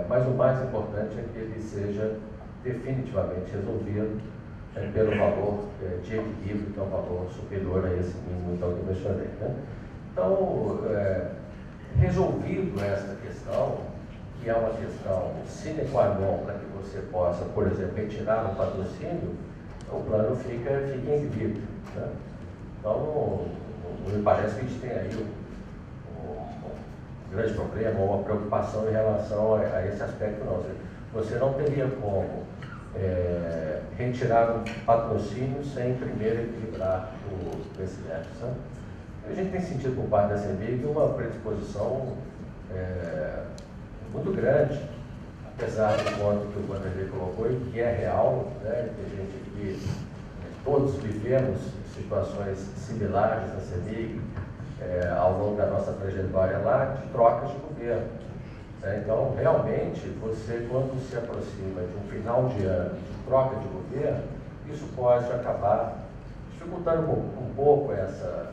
mas o mais importante é que ele seja definitivamente resolvido pelo valor de equilíbrio, que é um valor superior a esse mínimo então, que eu mencionei, né? Então, resolvido esta questão, que é uma questão sine qua non para que você possa, por exemplo, retirar um patrocínio, o plano fica em equilíbrio, né? Então, não me parece que a gente tem aí um grande problema ou uma preocupação em relação a esse aspecto, não. Você não teria como retirar um patrocínio sem primeiro equilibrar esse déficit, né? A gente tem sentido por parte da CEMIG uma predisposição muito grande, apesar do ponto que o Vanderlei colocou e que é real, né? Que todos vivemos situações similares na CEMIG ao longo da nossa trajetória lá, de trocas de governo. Então, realmente, você, quando se aproxima de um final de ano de troca de governo, isso pode acabar dificultando um pouco essa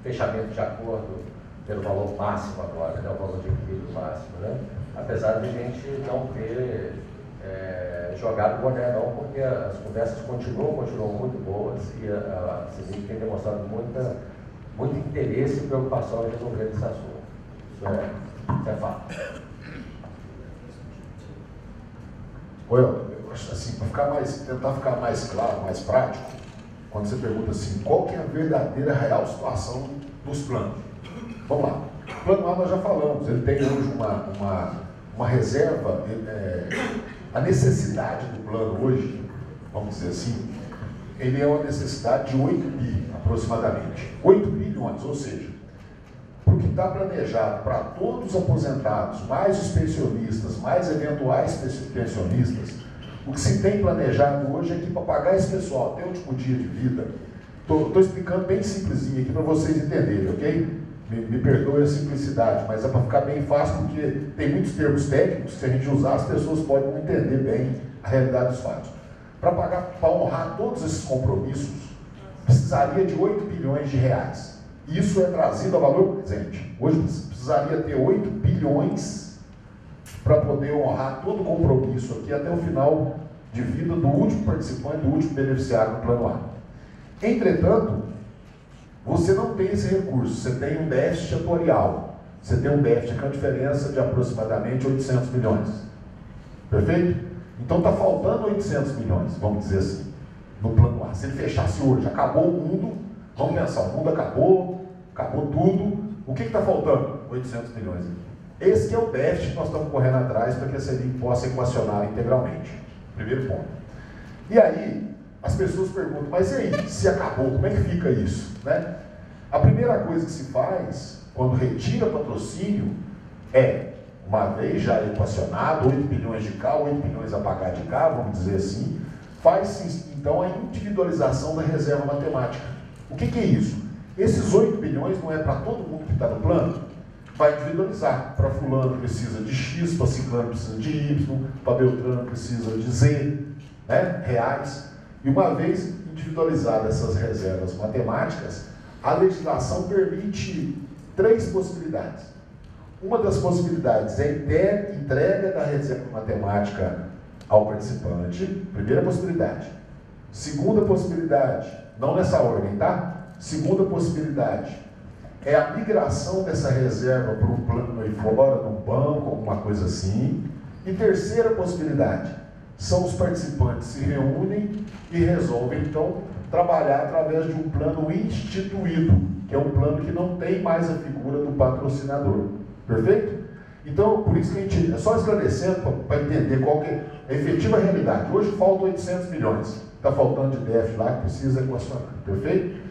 fechamento de acordo pelo valor máximo agora, né, o valor de equilíbrio máximo, né? Apesar de a gente não ter jogado o boné não, porque as conversas continuam muito boas e a CEMIG tem demonstrado muito interesse e preocupação em resolver esse assunto. Isso é fato. Eu acho assim, para tentar ficar mais claro, mais prático, quando você pergunta assim, qual que é a verdadeira, real situação dos planos? Vamos lá. O plano A nós já falamos, ele tem hoje uma reserva, a necessidade do plano hoje, vamos dizer assim, ele é uma necessidade de 8 bi, aproximadamente. 8 bilhões, ou seja, para o que está planejado para todos os aposentados, mais os pensionistas, mais eventuais pensionistas, o que se tem planejado hoje é que para pagar esse pessoal até o último dia de vida, estou explicando bem simplesinho aqui para vocês entenderem, ok? Me perdoe a simplicidade, mas é para ficar bem fácil, porque tem muitos termos técnicos que se a gente usar, as pessoas podem não entender bem a realidade dos fatos. Para honrar todos esses compromissos, precisaria de 8 bilhões de reais. Isso é trazido a valor presente. Hoje precisaria ter 8 bilhões para poder honrar todo o compromisso aqui até o final de vida do último participante, do último beneficiário do Plano A. Entretanto, você não tem esse recurso, você tem um déficit atuarial. Você tem um déficit com a diferença de aproximadamente 800 milhões. Perfeito? Então está faltando 800 milhões, vamos dizer assim, no Plano A. Se ele fechasse hoje, acabou o mundo, vamos pensar, o mundo acabou tudo, o que está faltando? 800 milhões. Esse que é o déficit que nós estamos correndo atrás para que a CEMIG possa equacionar integralmente. Primeiro ponto. E aí, as pessoas perguntam, mas e aí, se acabou, como é que fica isso? Né? A primeira coisa que se faz, quando retira patrocínio, uma vez já equacionado, 8 bilhões de cá, 8 bilhões a pagar de cá, vamos dizer assim, faz então a individualização da reserva matemática. O que é isso? Esses 8 bilhões não é para todo mundo que está no plano? vai individualizar. Para fulano precisa de X, para ciclano precisa de Y, para Beltrano precisa de Z, né, reais. E uma vez individualizadas essas reservas matemáticas, a legislação permite 3 possibilidades. Uma das possibilidades é a entrega da reserva matemática ao participante, primeira possibilidade. Segunda possibilidade, não nessa ordem, tá? Segunda possibilidade é a migração dessa reserva para um plano aí fora, num banco, alguma coisa assim. E terceira possibilidade, são os participantes se reúnem e resolvem, então, trabalhar através de um plano instituído, que é um plano que não tem mais a figura do patrocinador. Perfeito? Então, por isso que a gente, é só esclarecendo para entender qual que é a efetiva realidade. Hoje faltam 800 milhões, está faltando de déficit lá que precisa equacionar. Perfeito?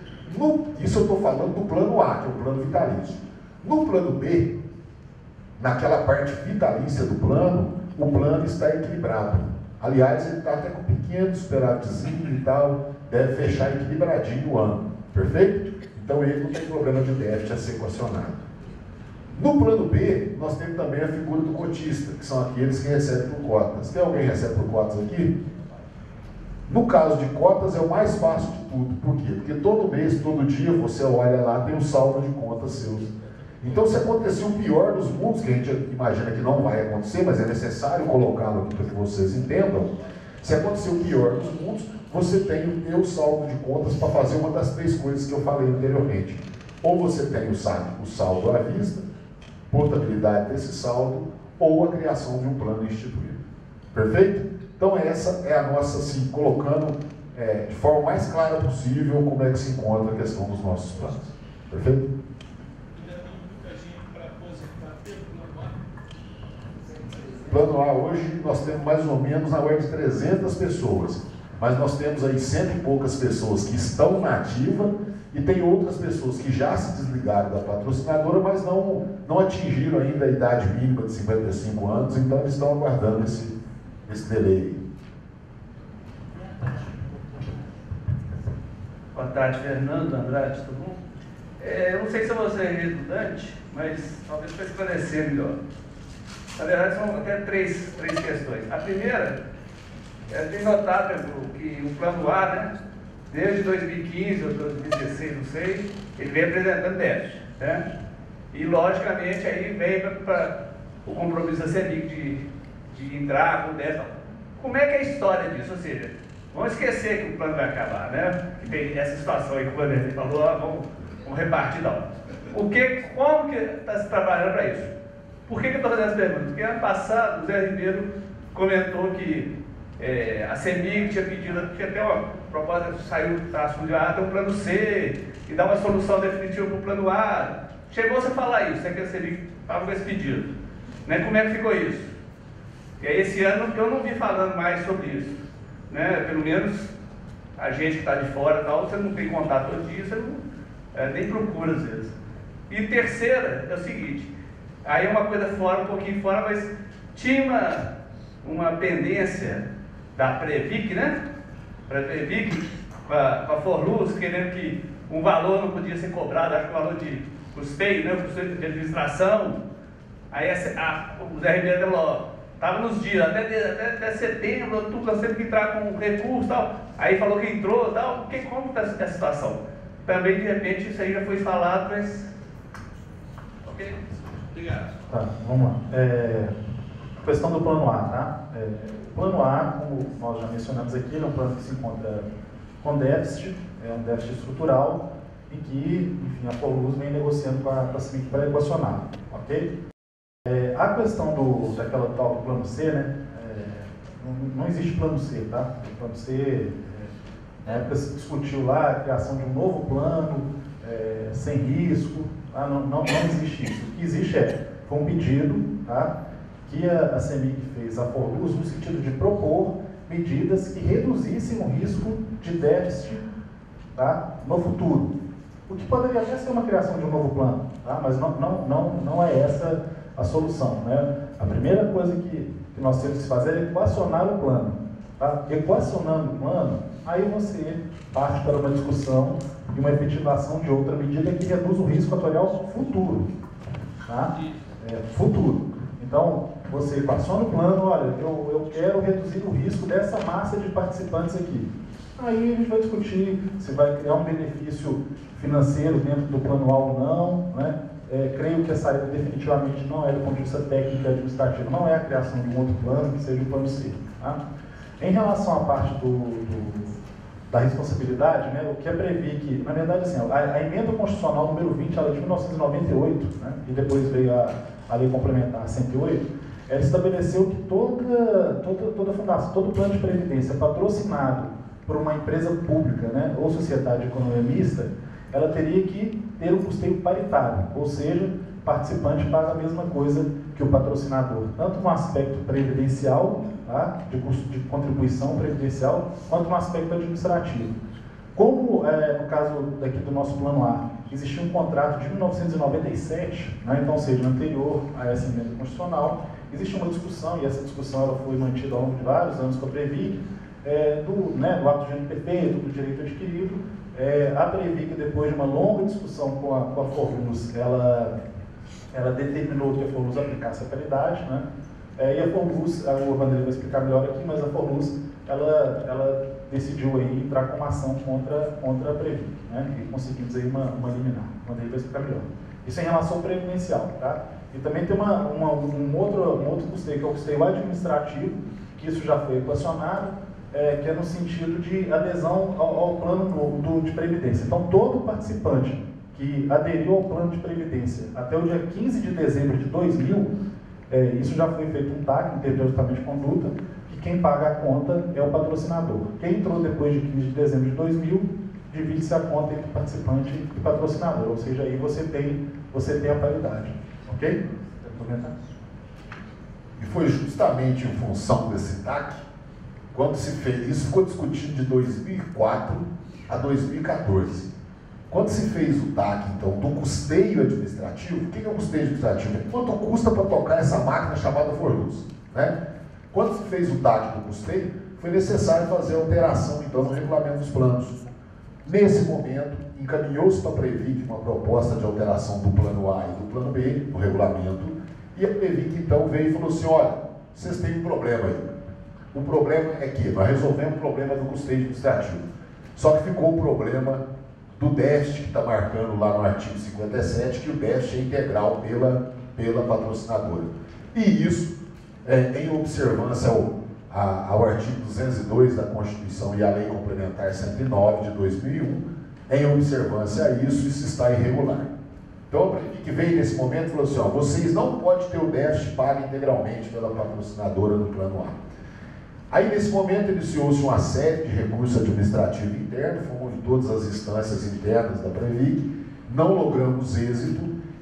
Isso eu estou falando do plano A, que é o plano vitalício. No plano B, naquela parte vitalícia do plano, o plano está equilibrado. Aliás, ele está até com pequeno superávitzinho e tal, deve fechar equilibradinho o ano. Perfeito? Então ele não tem problema de déficit a ser equacionado. No plano B, nós temos também a figura do cotista, que são aqueles que recebem por cotas. Tem alguém que recebe por cotas aqui? No caso de cotas, é o mais fácil de tudo. Por quê? Porque todo mês, todo dia, você olha lá, tem um saldo de contas seus. Então, se acontecer o pior dos mundos, que a gente imagina que não vai acontecer, mas é necessário colocá-lo aqui para que vocês entendam, se acontecer o pior dos mundos, você tem o teu saldo de contas para fazer uma das 3 coisas que eu falei anteriormente. Ou você tem o saldo à vista, portabilidade desse saldo, ou a criação de um plano instituído. Perfeito? Então essa é a nossa, assim, colocando de forma mais clara possível como é que se encontra a questão dos nossos planos. Perfeito? Plano A hoje nós temos mais ou menos na ordem de 300 pessoas, mas nós temos aí 100 e poucas pessoas que estão na ativa e tem outras pessoas que já se desligaram da patrocinadora, mas não atingiram ainda a idade mínima de 55 anos, então eles estão aguardando esse delay. Boa tarde, Fernando, Andrade, tudo bom? Eu não sei se eu vou ser redundante, mas talvez para esclarecer melhor. Na verdade, são até três questões. A primeira, tem notado que o plano A, né, desde 2015 ou 2016, não sei, ele vem apresentando déficit, né? E, logicamente, aí vem para o compromisso da CEMIG de entrar com déficit. Como é que é a história disso? Ou seja, vamos esquecer que o plano vai acabar, né? Que tem essa situação aí que o Vanderlei falou, vamos repartir não. Como que está se trabalhando para isso? Por que eu estou fazendo essa pergunta? Porque ano passado o Zé Ribeiro comentou que a CEMIG tinha pedido, tinha até uma proposta que saiu da Assunção, tem um plano C, e dá uma solução definitiva para o plano A. Chegou-se a falar isso, que a CEMIG estava com esse pedido. Né? Como é que ficou isso? E aí esse ano eu não vi falando mais sobre isso. Né? Pelo menos a gente que está de fora, tal, você não tem contato todo dia, você não, nem procura às vezes. E terceira é o seguinte, aí é uma coisa fora, um pouquinho fora, mas tinha uma pendência da Previc, né? Para Previc, com a Forluz, querendo que um valor não podia ser cobrado, acho que o valor de custeio, né? O custeio de administração. Aí o Zé Ribeiro falou, estava nos dias, até setembro, outubro, nós temos que entrar com recurso e tal. Aí falou que entrou e tal. Como está a situação? Também, de repente, isso aí já foi falado, mas... Ok? Obrigado. Tá, vamos lá. Questão do plano A, tá? O plano A, como nós já mencionamos aqui, é um plano que se encontra com déficit, é um déficit estrutural, e que, enfim, a Forluz vem negociando com a CEMIG para equacionar, ok? A questão daquela tal do plano C, né? Não existe plano C, tá? O plano C, na época se discutiu lá a criação de um novo plano, sem risco, tá? Não existe isso. O que existe foi um pedido, tá? Que a CEMIG fez à Forluz no sentido de propor medidas que reduzissem o risco de déficit, tá? No futuro. O que poderia até ser uma criação de um novo plano, tá? Mas não é essa a solução, né? A primeira coisa que nós temos que fazer é equacionar o plano, tá? Equacionando o plano, aí você parte para uma discussão e uma efetivação de outra medida que reduz o risco atuarial futuro. tá? Futuro. Então, você passou no plano, olha, eu quero reduzir o risco dessa massa de participantes aqui. Aí a gente vai discutir se vai criar um benefício financeiro dentro do plano A ou não, né? Creio que essa área definitivamente não é, do ponto de vista técnico e administrativo, não é a criação de um outro plano, que seja o plano C. Tá? Em relação à parte da responsabilidade, né, o que é Previc, na verdade, assim, a emenda constitucional número 20, ela é de 1998, né, e depois veio a lei complementar 108, ela estabeleceu que toda fundação, todo plano de previdência patrocinado por uma empresa pública, né, ou sociedade de economia mista, ela teria que ter um custeio paritário, ou seja, o participante paga a mesma coisa que o patrocinador, tanto no aspecto previdencial, tá, de custo de contribuição previdencial, quanto no aspecto administrativo. Como no caso daqui do nosso plano A, existia um contrato de 1997, né, então, ou seja, anterior a essa emenda constitucional, existe uma discussão, e essa discussão ela foi mantida ao longo de vários anos com a Previc, do ato de perfeito, do direito adquirido. A Previc, depois de uma longa discussão com a Forluz, ela determinou que a Forluz aplicasse a paridade, né? E a Forluz, o Vanderlei vai explicar melhor aqui, mas a Forluz, ela decidiu aí entrar com uma ação contra a Previc, né? E conseguimos aí uma liminar. O Vanderlei vai explicar melhor. Isso é em relação ao previdencial, tá? E também tem um outro custeio, que é o custeio administrativo, que isso já foi equacionado, que é no sentido de adesão ao plano de previdência. Então, todo participante que aderiu ao plano de previdência até o dia 15 de dezembro de 2000, isso já foi feito um TAC, um termo de ajustamento de conduta, que quem paga a conta é o patrocinador. Quem entrou depois de 15 de dezembro de 2000, divide-se a conta entre participante e patrocinador, ou seja, aí você tem a paridade. Ok? Quer comentar? E foi justamente em função desse TAC, quando se fez, isso ficou discutido de 2004 a 2014. Quando se fez o TAC, então, do custeio administrativo, o que é o custeio administrativo? Quanto custa para tocar essa máquina chamada Forluz, né? Quando se fez o TAC do custeio, foi necessário fazer a alteração, então, no regulamento dos planos. Nesse momento, encaminhou-se para a Previc uma proposta de alteração do plano A e do plano B, do regulamento, e a Previc, então, veio e falou assim, olha, vocês têm um problema aí. O problema é que nós resolvemos o problema do custeio administrativo. Só que ficou o problema do déficit que está marcando lá no artigo 57, que o déficit é integral pela patrocinadora. E isso, em observância ao artigo 202 da Constituição e à Lei Complementar 109 de 2001, em observância a isso está irregular. Então, a Previc veio nesse momento e falou assim, vocês não podem ter o déficit pago integralmente pela patrocinadora no plano A. Aí, nesse momento, iniciou-se uma série de recursos administrativos internos, fomos em todas as instâncias internas da Previc, não logramos êxito,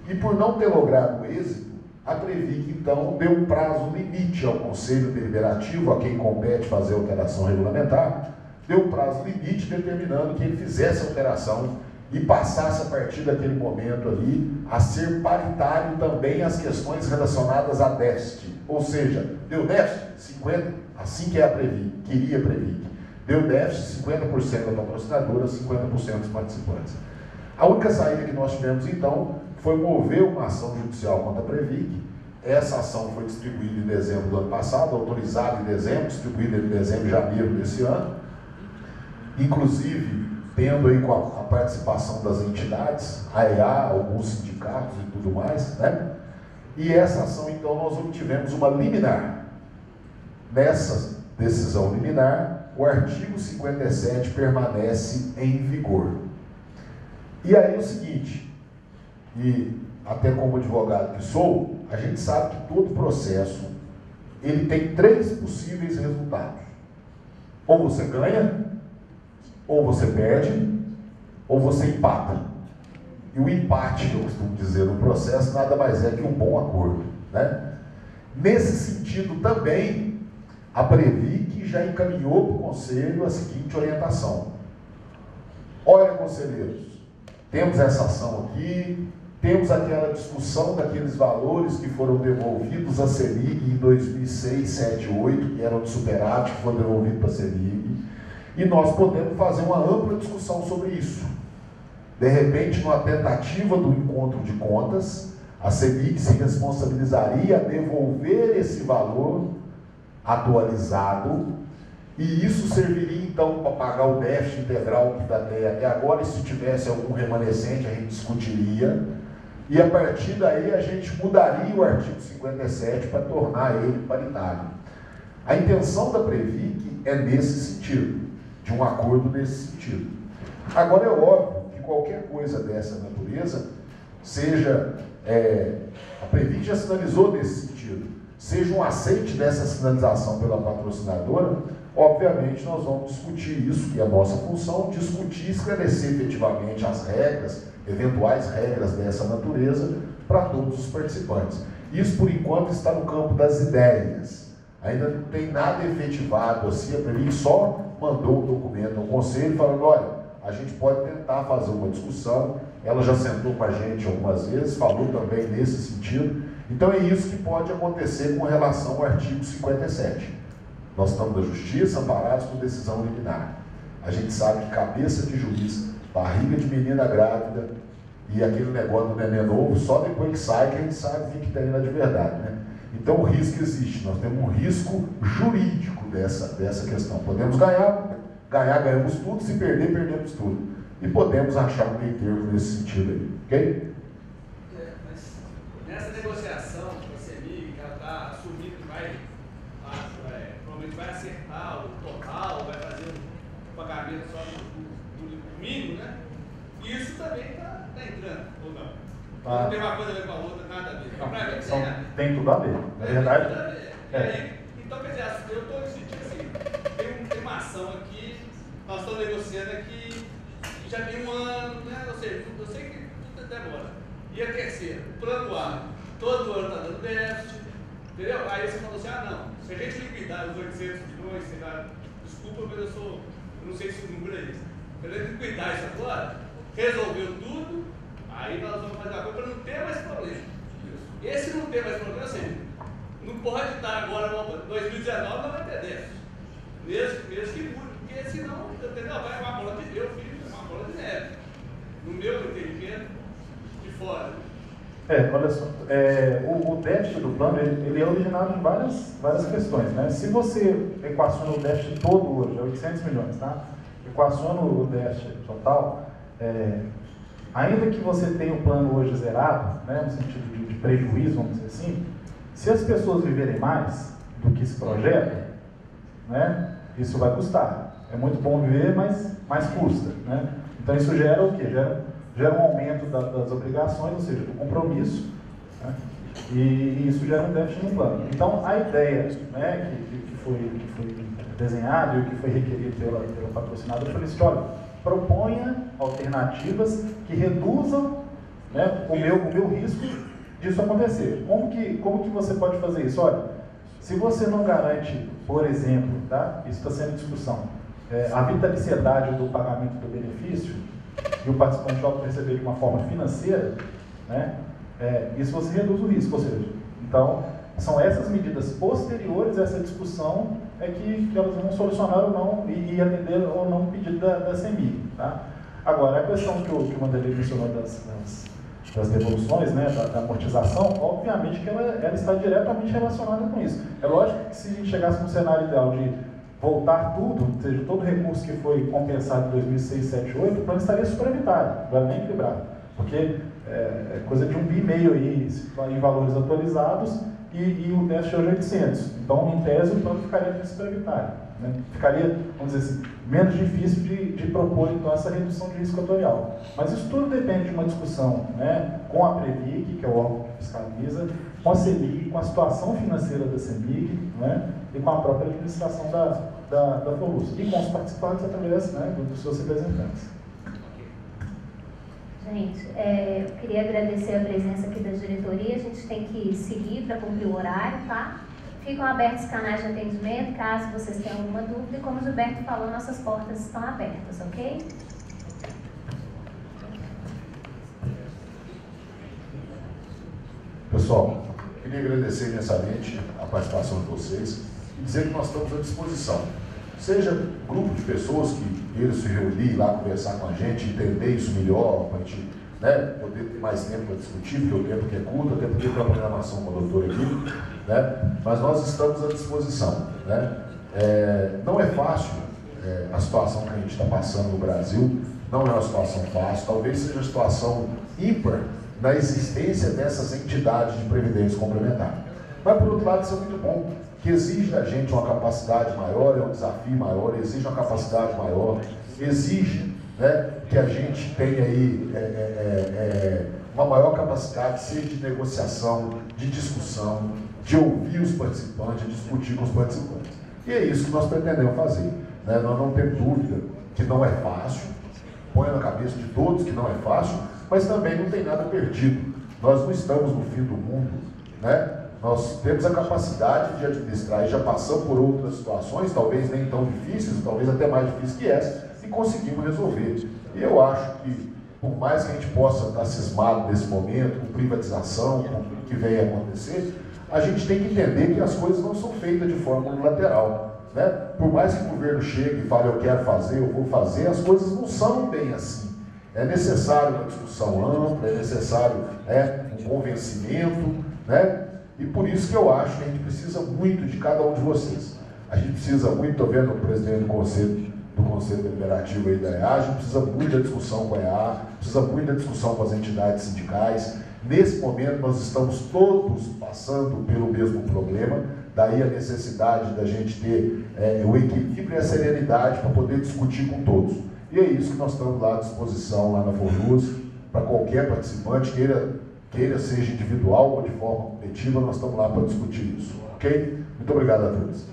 e por não ter logrado êxito, a Previc, então, deu um prazo limite ao Conselho Deliberativo, a quem compete fazer a alteração regulamentar, deu um prazo limite determinando que ele fizesse a alteração e passasse, a partir daquele momento ali, a ser paritário também as questões relacionadas a déficit. Ou seja, deu déficit, 50%, assim que é a Previc, queria a Previc. Deu déficit, 50% da patrocinadora, 50% dos participantes. A única saída que nós tivemos, então, foi mover uma ação judicial contra a Previc. Essa ação foi distribuída em dezembro do ano passado, autorizada em dezembro, distribuída em dezembro e janeiro desse ano. Inclusive, tendo aí com a participação das entidades, a EA, alguns sindicatos e tudo mais, né? E essa ação, então, nós obtivemos uma liminar. Nessa decisão liminar, o artigo 57 permanece em vigor. E aí o seguinte, e até como advogado que sou, a gente sabe que todo processo, ele tem 3 possíveis resultados. Ou você ganha, ou você perde, ou você empata. E o empate, eu costumo dizer, no processo, nada mais é que um bom acordo, né? Nesse sentido também, a Previc já encaminhou para o Conselho a seguinte orientação. Olha, conselheiros, temos essa ação aqui, temos aquela discussão daqueles valores que foram devolvidos à CEMIG em 2006, 7, 8, que eram de superávit, que foram devolvidos para a CEMIG, e nós podemos fazer uma ampla discussão sobre isso. De repente, numa tentativa do encontro de contas, A CEMIG se responsabilizaria a devolver esse valor atualizado, e isso serviria então para pagar o déficit integral que está até agora, e se tivesse algum remanescente a gente discutiria, e a partir daí a gente mudaria o artigo 57 para tornar ele paritário. A intenção da Previc é nesse sentido, de um acordo nesse sentido. Agora é óbvio que qualquer coisa dessa natureza, seja, a Previc já sinalizou nesse sentido, seja um aceite dessa sinalização pela patrocinadora, obviamente nós vamos discutir isso, que é a nossa função, discutir e esclarecer efetivamente as regras, eventuais regras dessa natureza, para todos os participantes. Isso, por enquanto, está no campo das ideias. Ainda não tem nada efetivado assim, a Previc só mandou o documento ao Conselho falando, olha, a gente pode tentar fazer uma discussão, ela já sentou com a gente algumas vezes, falou também nesse sentido. Então é isso que pode acontecer com relação ao artigo 57. Nós estamos na justiça, amparados por decisão liminar. A gente sabe que cabeça de juiz, barriga de menina grávida e aquele negócio do neném novo, só depois que sai que a gente sabe o que tem lá de verdade, né? Então o risco existe, nós temos um risco jurídico dessa questão. Podemos ganhar, ganhamos tudo, se perder, perdemos tudo. E podemos achar um meio termo nesse sentido aí, ok? Mas nessa negociação com a CEMIG, que ela está assumindo que vai, provavelmente vai acertar o total, vai fazer um pagamento só do mínimo, né? Isso também está entrando, ou não? Tá. Não tem uma coisa a ver com a outra, nada a ver. Não, tem tudo a ver, na verdade. Tem tudo a ver. Aí, então, quer dizer, eu estou sentindo assim, tem uma ação aqui, nós estamos negociando aqui, já tem um ano, né? Ou seja, eu sei que tudo demora. E a terceira, o plano A, todo ano está dando déficit, entendeu? Aí você falou assim, não, se a gente liquidar os 800 milhões, sei lá, desculpa, mas eu não sei se o número é esse. Se a gente liquidar isso agora, resolveu tudo, aí nós vamos fazer uma coisa para não ter mais problema. Esse não ter mais problema, assim, não pode estar agora, 2019 não vai ter déficit. Mesmo que mude, porque senão, entendeu? Vai uma bola de Deus, filho, uma bola de neve. No meu entendimento, de fora. Olha só, o déficit do plano, ele é originado em várias questões, né? Se você equaciona o déficit todo hoje, é 800 milhões, tá? Equaciona o déficit total, ainda que você tenha o plano hoje zerado, né, no sentido de prejuízo, vamos dizer assim, se as pessoas viverem mais do que se projeta, né, isso vai custar. É muito bom viver, mas mais custa, né? Então isso gera o quê? Gera um aumento das obrigações, ou seja, do compromisso, né? E isso gera um déficit no plano. Então a ideia, né, que foi desenhada e o que foi requerido pela patrocinadora foi isso, olha, proponha alternativas que reduzam, né, o meu risco disso acontecer. Como que você pode fazer isso? Olha, se você não garante, por exemplo, tá, isso está sendo discussão, a vitaliciedade do pagamento do benefício e o participante opta receber de uma forma financeira, né, isso você reduz o risco, ou seja, então são essas medidas posteriores a essa discussão que elas vão solucionar ou não e atender ou não o pedido da CEMIG, tá? Agora, a questão que o Wanderlei mencionou das devoluções, né, da amortização, obviamente que ela está diretamente relacionada com isso. É lógico que se a gente chegasse no cenário ideal de voltar tudo, ou seja, todo o recurso que foi compensado em 2006, 2007, 2008, o plano estaria superavitário, não era nem equilibrado, porque é coisa de 1,5 bi aí em valores atualizados e o déficit hoje é 800. Então, em tese, o plano ficaria superavitário, né? Ficaria, vamos dizer assim, menos difícil de propor, então, essa redução de risco atuarial. Mas isso tudo depende de uma discussão, né, com a Previc, que é o órgão que fiscaliza, com a CEMIG, com a situação financeira da CEMIG, né, e com a própria administração da FOLUS, e com os participantes através, né, dos seus representantes. Gente, eu queria agradecer a presença aqui da diretoria. A gente tem que seguir para cumprir o horário, tá? Ficam abertos os canais de atendimento, caso vocês tenham alguma dúvida. E como o Gilberto falou, nossas portas estão abertas, ok? Pessoal, queria agradecer imensamente a participação de vocês e dizer que nós estamos à disposição. Seja grupo de pessoas que queiram se reunir lá, conversar com a gente, entender isso melhor, para a gente né, poder ter mais tempo para discutir, porque o tempo que é curto, até porque tem uma programação com o doutor aqui, né, mas nós estamos à disposição. Né. Não é fácil a situação que a gente está passando no Brasil, não é uma situação fácil, talvez seja uma situação ímpar na existência dessas entidades de previdência complementar. Mas, por outro lado, isso é muito bom, que exige da gente uma capacidade maior, é um desafio maior, exige uma capacidade maior, exige, né, que a gente tenha aí uma maior capacidade, seja de negociação, de discussão, de ouvir os participantes, de discutir com os participantes. E é isso que nós pretendemos fazer. Né? Nós não temos dúvida que não é fácil, põe na cabeça de todos que não é fácil, mas também não tem nada perdido. Nós não estamos no fim do mundo, né? Nós temos a capacidade de administrar e já passamos por outras situações, talvez nem tão difíceis, talvez até mais difíceis que essa, e conseguimos resolver. E eu acho que, por mais que a gente possa estar cismado nesse momento, com privatização, com o que vem a acontecer, a gente tem que entender que as coisas não são feitas de forma unilateral. Né? Por mais que o governo chegue e fale, eu quero fazer, eu vou fazer, as coisas não são bem assim. É necessário uma discussão ampla, é necessário um convencimento, né? E por isso que eu acho que a gente precisa muito de cada um de vocês. A gente precisa muito, estou vendo o presidente do Conselho Deliberativo aí da EA, a gente precisa muito da discussão com a EA, precisa muito da discussão com as entidades sindicais. Nesse momento nós estamos todos passando pelo mesmo problema, daí a necessidade da gente ter o equilíbrio e a serenidade para poder discutir com todos. E é isso que nós estamos lá à disposição, lá na Forluz, para qualquer participante, queira seja individual ou de forma coletiva, nós estamos lá para discutir isso, ok? Muito obrigado a todos.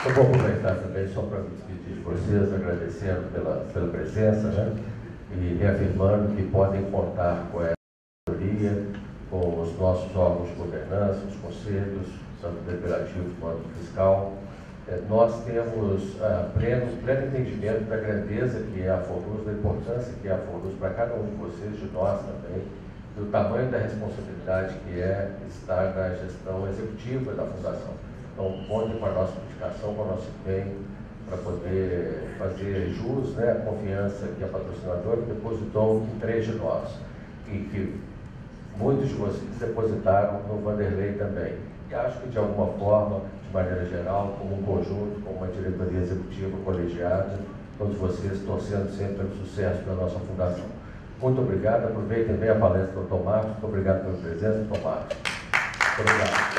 Eu vou aproveitar também só para me despedir de vocês, agradecendo pela presença, né? E reafirmando que podem contar com essa maioria, com os nossos órgãos de governança, os conselhos, tanto deliberativo quanto fiscal. Nós temos pleno entendimento da grandeza que é a Forluz, da importância que é a Forluz para cada um de vocês, de nós também, do tamanho da responsabilidade que é estar na gestão executiva da Fundação. Então, contem com a nossa dedicação, com o nosso empenho, para poder fazer jus, né, a confiança que a patrocinadora depositou em 3 de nós, e que muitos de vocês depositaram no Vanderlei também. E acho que, de alguma forma, de maneira geral, como um conjunto, como uma diretoria executiva colegiada, todos vocês torcendo sempre pelo sucesso da nossa fundação. Muito obrigado. Aproveitem bem a palestra do Dr. Marcos. Muito obrigado pela presença, Dr. Marcos. Muito obrigado.